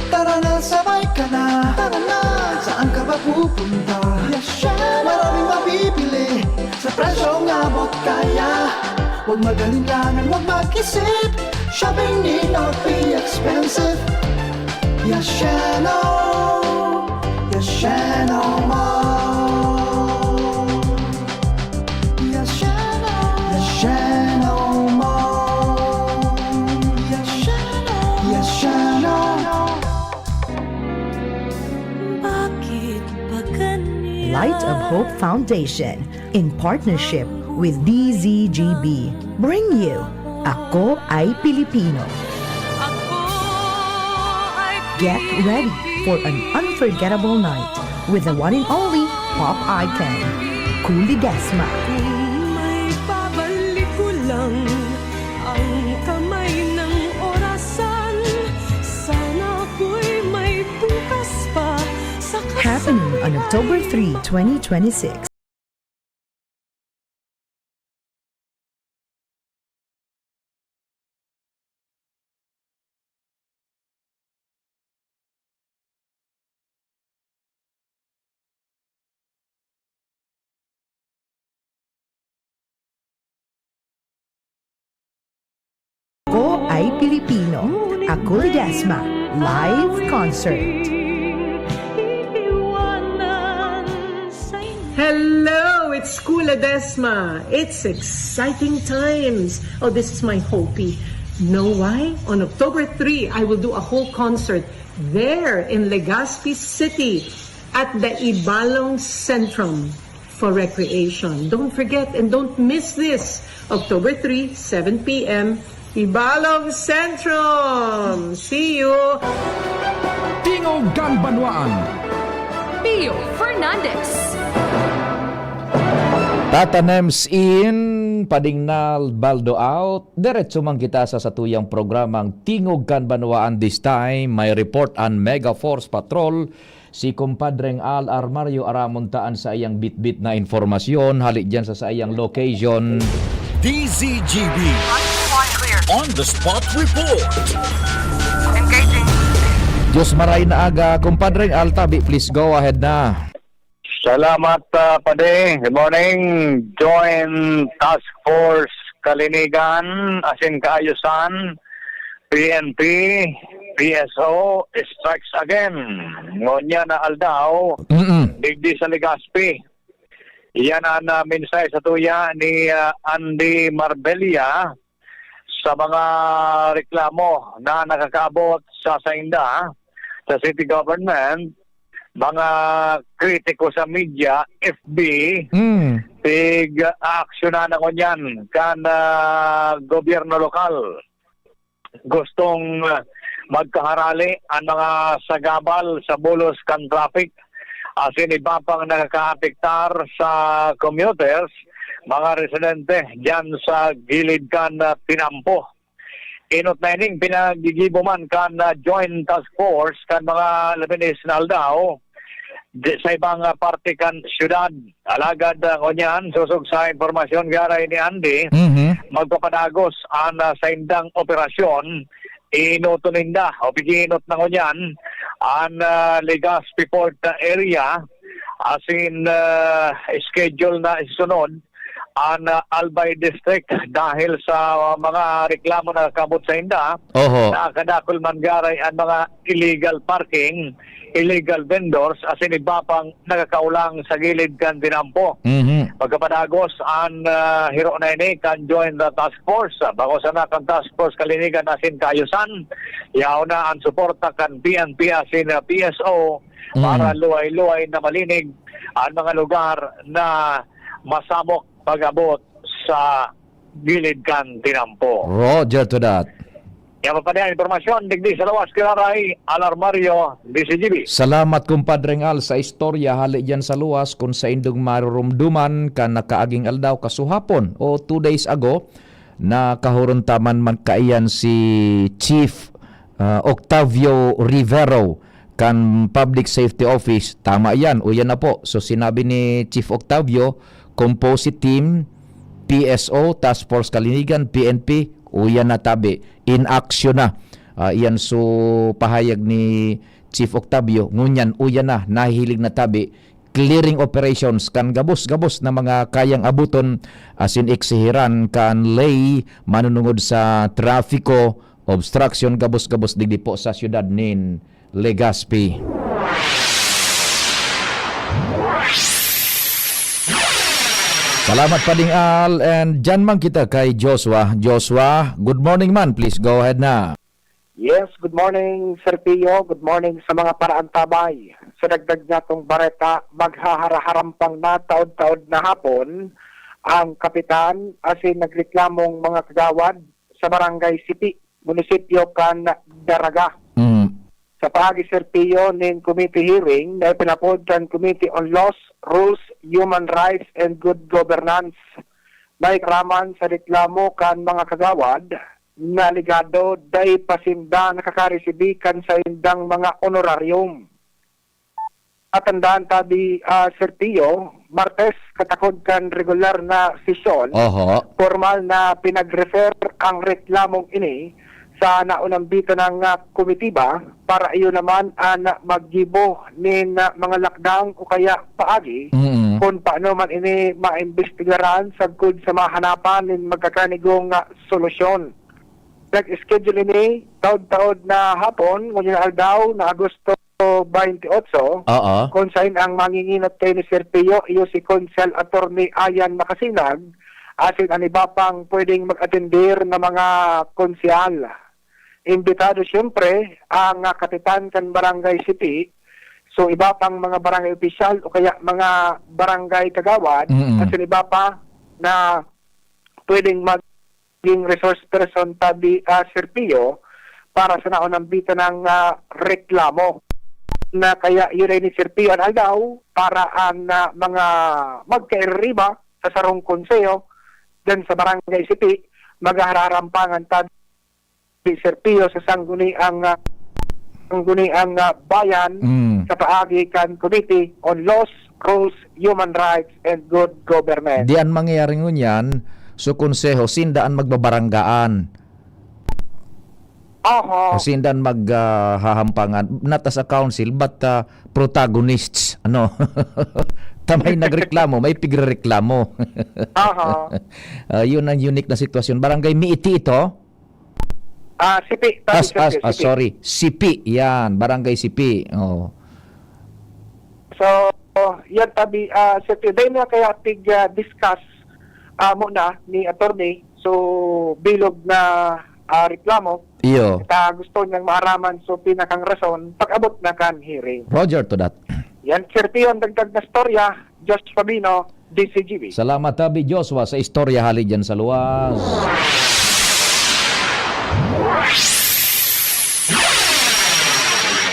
Tara na, sabay ka na. Tara na, saan ka ba pupunta? Maraming mabibili sa presyong abot kaya. Huwag magalinlangan, huwag mag-isip. Shopping need not be expensive. Yashano, Yashano Mall. Yashano, Yashano Mall. Yashano, Yashano. Light of Hope Foundation in partnership with DZGB bring you Ako Ay Pilipino. Get ready for an unforgettable night with the one and only pop icon, Cool Ledesma. May babalik ko lang ang kamay ng orasan. Sana ako'y may bukas pa sa Happening on October 3, 2026. ay Pilipino. Ako Ledesma, live concert. Hello, it's Kula Desma. It's exciting times. Oh, this is my Hopi. Know why? On October 3, I will do a whole concert there in Legazpi City at the Ibalong Centrum for recreation. Don't forget and don't miss this. October 3, 7 p.m., Ibalong Centrum. See you! Tingog Ganbanwaan. Pio Fernandez. Tatanems in, Padingnal, Baldo out. Diretso man kita sa satuyang programang Tingog Ganbanwaan this time. May report on Mega Force Patrol. Si kumpadreng Al Armario aramontaan sa iyang bit-bit na informasyon. Halik dyan sa iyang location. DZGB On the Spot Report. Engaging. Diyos maray na aga. Kumpadreng Al, tabi, please go ahead na. Salamat, Pade. Good morning. Joint Task Force Kalinigan, Asin Kaayusan, PNP, PSO, strikes again. Ngonya na aldaw, digdi sa Legazpi. Yan ang minsay sa tuya ni Andy Marbella sa mga reklamo na nakakaabot sa Sainda, sa city government, mga kritiko sa media, FB, tig-aksyonan ako niyan kan gobyerno lokal. Gustong magkaharali ang mga sagabal sa bulos kan traffic. Asin iba pang nakakaapektar sa commuters, mga residente dyan sa gilid kan Tinampo. Inot na ining pinagigibuman kan Joint Task Force kan mga Lebanese na aldaw sa ibang parte kan syudad. Alagad ngunyan, susog sa informasyon garay ni Andy, magpapadagos ang sa indang operasyon, inutuninda o piginot na ngunyan ang Legazpi Port area, asin schedule na isunod ang Albay District dahil sa mga reklamo na kabot sa inda. Na kadakol man garay ang mga illegal parking, illegal vendors, asin iba pang nakakaulang sa gilid kan Tinampo. Pagkapadagos ang hiro na ini kan join the task force. Bago sana kan task force Kalinigan asin Kaayusan, yaw na ang suporta kan PNP asin PSO para luway-luway na malinig ang mga lugar na masamok pag-abot sa gilid kan Tinampo. Roger to that. Yan pa ang informasyon, digdi sa lawas kinaray, Alarmario, DCGB. Salamat kumpadreng Al sa istorya hali dyan sa luwas kung sa indong marurumduman ka nakaaging aldaw kasuhapon o 2 days ago na kahuruntaman man kaiyan si Chief Octavio Rivero kan Public Safety Office. Tama yan, o yan na po. So sinabi ni Chief Octavio, composite team, PSO, Task Force Kalinigan, PNP, uyan na tabi, in action na. Iyan so pahayag ni Chief Octavio, ngunyan uyan na, nahihilig na tabi, clearing operations kan gabos-gabos na mga kayang abuton asin eksihiran kan lay manunungod sa trafiko, obstruction gabos-gabos digdi po sa syudad nin Legazpi. Salamat Pading Al, and dyan man kita kay Joshua. Joshua, good morning man, please go ahead na. Yes, good morning Sir Pio, good morning sa mga paraantabay. Sa dagdag natong bareta, maghahara-harampang na taod-taod na hapon ang kapitan asin nagreklamong mga kagawad sa Barangay Sipi, munisipyo kan Daraga. Sa pagi Sir Pio ning committee hearing na pinapod kan Committee on Laws, Rules, Human Rights and Good Governance, may karaman sa reklamo kan mga kagawad na ligado day pasinda nakakaresibi kan sa indang mga honorarium. At tandaan tabi Sir Pio, Martes katakod kan regular na sesyon, formal na pinag-refer ang reklamong ini sa naunang bito ng komitiba para iyo naman ang maggibo nin mga lakdang o kaya paagi kung paano man ini maimbestigaran sagkod sa mahanapan nin magkakanigong solusyon. nag-schedule ini taod-taod na hapon, ngunyan aldaw na Agosto 28, kung saan ang manginginat kay ni Sir Pio, iyo si Consel Attorney Ayan Makasinag, asin ang iba pang pwedeng mag-atendir na mga konsyal. Imbitado siyempre ang kapitan kan Barangay City, so iba pang mga barangay opisyal o kaya mga barangay kagawad, asin iba pa na pwedeng maging resource person tabi Sir Pio para sa naunang bita ng reklamo na kaya yun ay ni Sir Pio ang aldaw para ang mga magkairiba sa sarong konseyo dyan sa Barangay City maghaharampangan tabi Sir Pio sa sangguniang bayan sa paagi kan Committee on Laws, Rules, Human Rights, and Good Governance. Diyan mangyayari ngunyan, so konseho, sindaan magbabaranggaan. Sindan maghahampangan, not as a council, but protagonists. Ano? Tamay nagreklamo, may pigrereklamo. Yun ang unique na sitwasyon. Barangay Miiti ito? Sipi. Sorry. Sipi. Yan. Barangay Sipi. Oh. So, yan tabi, Sipi. Dahil na kaya discuss muna ni attorney. So, bilog na reklamo. Iyo. Gusto niyang maaraman so pinakang rason pag-abot na kan hearing. Roger to that. Yan, Sir Pio, ang dagdag na storya. Josh Fabino, DCGB. Salamat tabi Joshua sa istorya hali dyan sa luwas.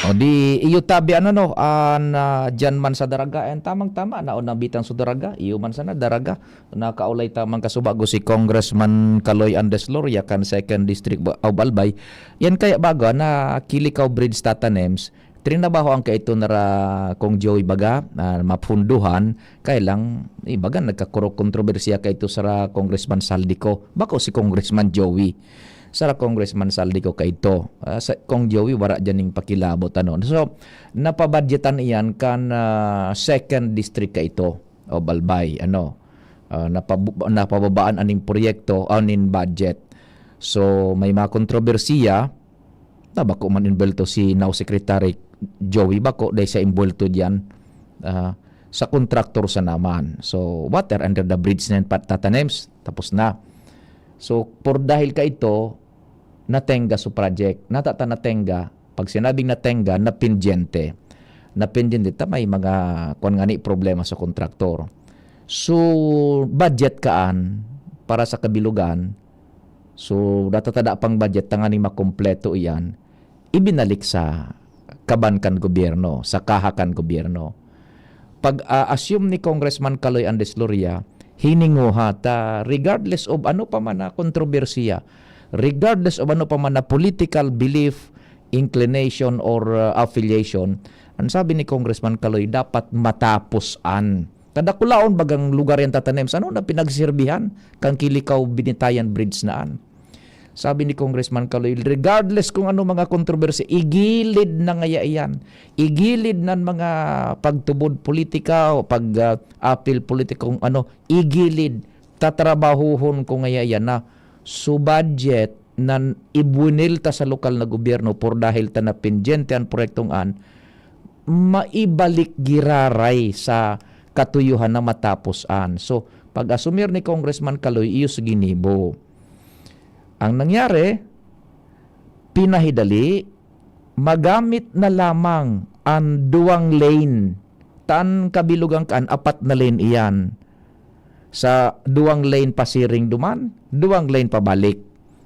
O di iyo tabi dyan man sa daraga tamang-tama naon na bitang sa daraga iyo man sana daraga nakaulay tamang kasubago si Congressman Kaloy Andesloria kan 2nd District of Albay yan kaya bago na Kilikaw Bridge Tatanems trinabaho ang kaito nara kong Joey Baga mapunduhan kay lang ibaga nagkakurok kontrobersiya kaito sa Congressman Saldico bako si Congressman Joey sa Congressman Saldico kaito sa kong Joey wara dyan yung pakilabot so napabudgetan iyan kan 2nd district kaito o Balbay napababaan aning proyekto anin budget so may mga kontrobersiya na bako man involved si now Secretary Joey bako dahil sa involved diyan sa contractor sa naman so water under the bridge na Tatanems tapos na so por dahil kaito natenga sa project. Natata natenga, pag sinabing natenga, napindyente. Napindyente, may mga problema sa kontraktor. So, budget kaan para sa kabilugan. So, datatada pang budget, tangani makompleto iyan. Ibinalik sa kabankan gobyerno, sa kahakan gobyerno. Pag assume ni Congressman Kaloy Andesloria, hininguha ta regardless of ano pa man na kontrobersiya, regardless of ano pa man na political belief, inclination, or affiliation, ang sabi ni Congressman Kaloy, dapat matapusan. Kadakulaon bagang lugar yan Tatanems, ano na pinagsirbihan kang Kilikaw Binitayan Bridge naan. Sabi ni Congressman Kaloy, regardless kung ano mga kontrobersya, igilid na ngaya iyan. Igilid na mga pagtubod politika o pag-appeal politika kung ano, igilid. Tatrabahuhon ko ngaya iyan na so budget na ibunil ta sa lokal na gobyerno por dahil ta na pendyente ang proyektong maibalik giraray sa katuyuhan na matapusan. So, pag-asumir ni Congressman Kaloy, iyo sa ginibo. Ang nangyari, pinahidali, magamit na lamang ang 2 lane. Tan kabilugang kan, 4 na lane iyan. Sa 2 lane pasiring duman, 2 lane pabalik.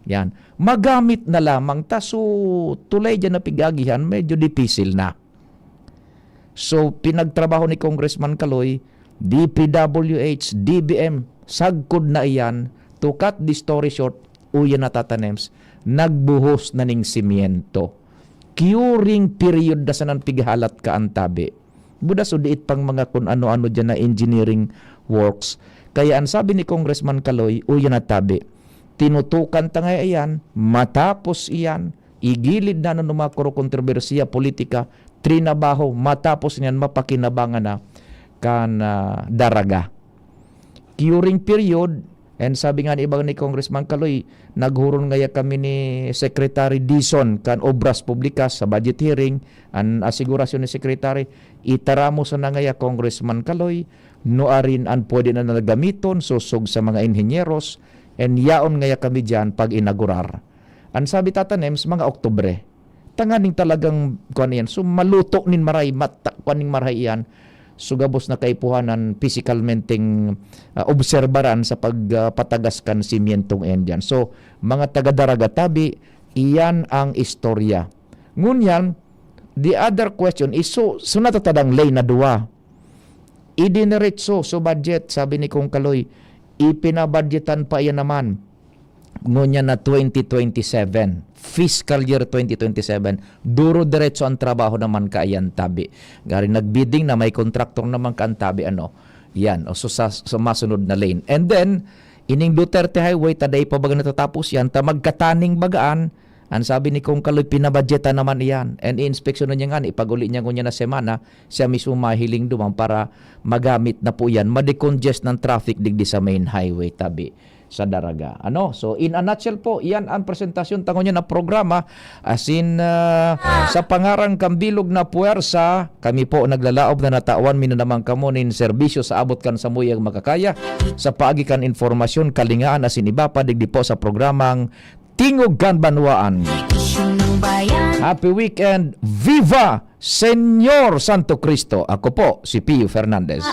Yan. Magamit na lamang so tulay dyan na pigagihan, medyo dipisil na. So pinagtrabaho ni Congressman Kaloy, DPWH, DBM, sagkod na iyan, to cut the story short, uyan na Tatanems, nagbuhos na ning simiento. Curing period na sa nang pighalat ka ang tabi. Buda so diit pang mga kung ano-ano dyan na engineering works. Kaya ang sabi ni Congressman Kaloy, uyan na tabi, tinutukan ta nga iyan, matapos iyan, igilid na ng mga kontrobersiya politika, trinabaho, matapos niyan, mapakinabangan na kan daraga. Curing period, And sabi nga ni ibang ni Congressman Kaloy, naghuron ngaya kami ni Secretary Dizon kan Obras Publikas sa budget hearing, ang asigurasyon ni Secretary, itaramo sa na ngaya Congressman Kaloy, noarin ang pwede na nagamiton, susog sa mga inhenyeros, and yaon ngaya kami dyan pag inagurar. Ang sabi tatanems, mga Oktubre, tanganing talagang kuan yan, so maluto nin maray, kuaning maray yan, sugabos na kaipuhanan physicalmenteng obserbaran sa pagpatagas kan simientong endyan. So, mga taga-Daragatabi, iyan ang istorya. Ngunyan, the other question is, so natatadang lay na duwa. Idiniritso so budget, sabi ni Kong Kaloy, ipinabudgetan pa yan naman. Ngunyan na 2027, fiscal year 2027, duro diretso ang trabaho naman kaayan tabi. Gari nagbidding na may kontraktor naman kaan tabi, yan, o so sa masunod na lane. And then, ining Duterte Highway, taday pa baga natatapos yan, ta magkataning bagaan, ang sabi ni Kong Kaloy, pinabudgetan naman iyan. And i-inspeksyon niya nga, ipag-uli niya ngunya na semana, siya mismo mahiling dumang para magamit na po yan, ma-decongest ng traffic digdi sa main highway tabi sa Daraga. So in a nutshell po, iyan ang presentasyon tango niya na programa. As in, sa pangarang kambilog na puwersa, kami po naglalaob na natawan minanamang kamo nin serbisyo sa abot kan sa muyang makakaya. Sa paagikan informasyon, kalingaan asin iba pa digdi po sa programang Tingog Ganbanwaan. Happy weekend! Viva Senyor Santo Cristo! Ako po si Pio Fernandez.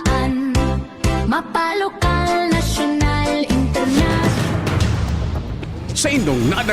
Mapalokal, nasyonal, international. Sa indong nadang